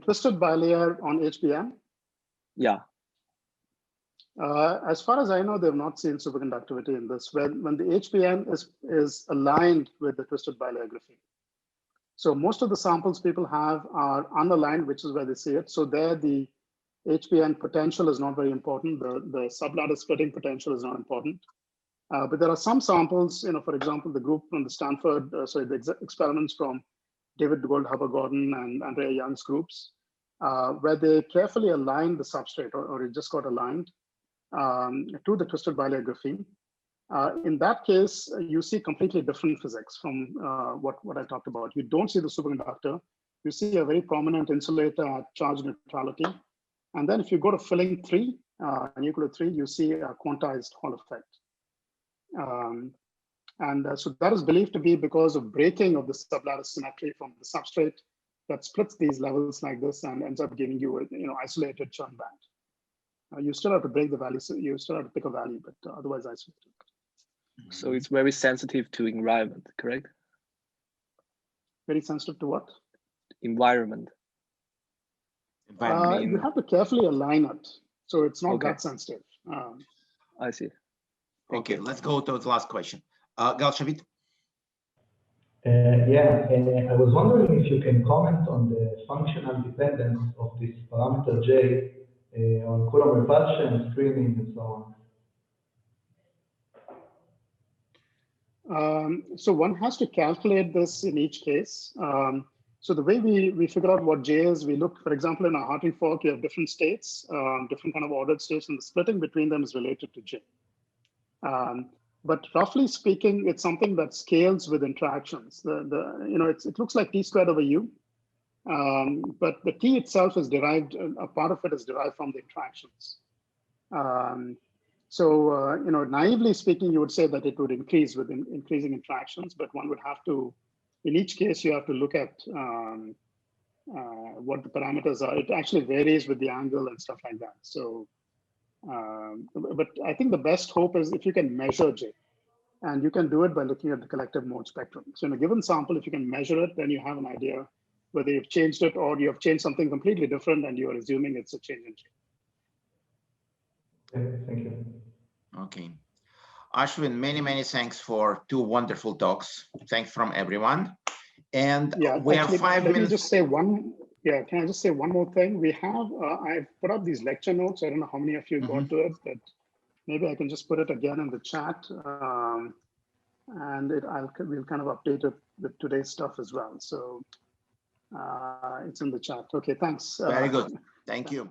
twisted bilayer on HBN? Yeah. As far as I know, they've not seen superconductivity in this. When the HBN is aligned with the twisted bilayer graphene. So most of the samples people have are unaligned, which is where they see it. So there the HBN potential is not very important. The sublattice splitting potential is not important. But there are some samples, for example, the group from the Stanford, the experiments from David Goldhaber-Gordon and Andrea Young's groups, where they carefully aligned the substrate, or it just got aligned to the twisted bilayer graphene. In that case, you see completely different physics from what I talked about. You don't see the superconductor. You see a very prominent insulator at charge neutrality. And then if you go to filling 3, nuclear 3, you see a quantized Hall effect. So that is believed to be because of breaking of the sublattice symmetry from the substrate that splits these levels like this and ends up giving you a isolated churn band. You still have to break the value, so you still have to pick a value, but otherwise isolated. So it's very sensitive to environment, correct? Very sensitive to what? Environment. You have to carefully align it, so it's not that sensitive. I see. Thank you. Let's go to the last question. Gal Shavit. I was wondering if you can comment on the functional dependence of this parameter J on Coulomb repulsion, screening, and so on. So one has to calculate this in each case. So the way we figure out what J is, we look, for example, in a Hartree fork, you have different states, different kind of ordered states, and the splitting between them is related to J. But roughly speaking, it's something that scales with interactions. It looks like T squared over U, but the T itself is derived, a part of it is derived from the interactions. Naively speaking, you would say that it would increase with increasing interactions, but one would have to, in each case, you have to look at what the parameters are. It actually varies with the angle and stuff like that. So, but I think the best hope is if you can measure J, and you can do it by looking at the collective mode spectrum. So in a given sample, if you can measure it, then you have an idea whether you've changed it or you have changed something completely different and you're assuming it's a change in J. Okay, thank you. Okay. Ashwin, many thanks for 2 wonderful talks. Thanks from everyone. And we have 5 minutes. Let me just say one. Yeah, can I just say one more thing? We have, I've put up these lecture notes. I don't know how many of you got to it, but maybe I can just put it again in the chat. And we'll kind of update it with today's stuff as well. So it's in the chat. Okay, thanks. Very good. Thank you.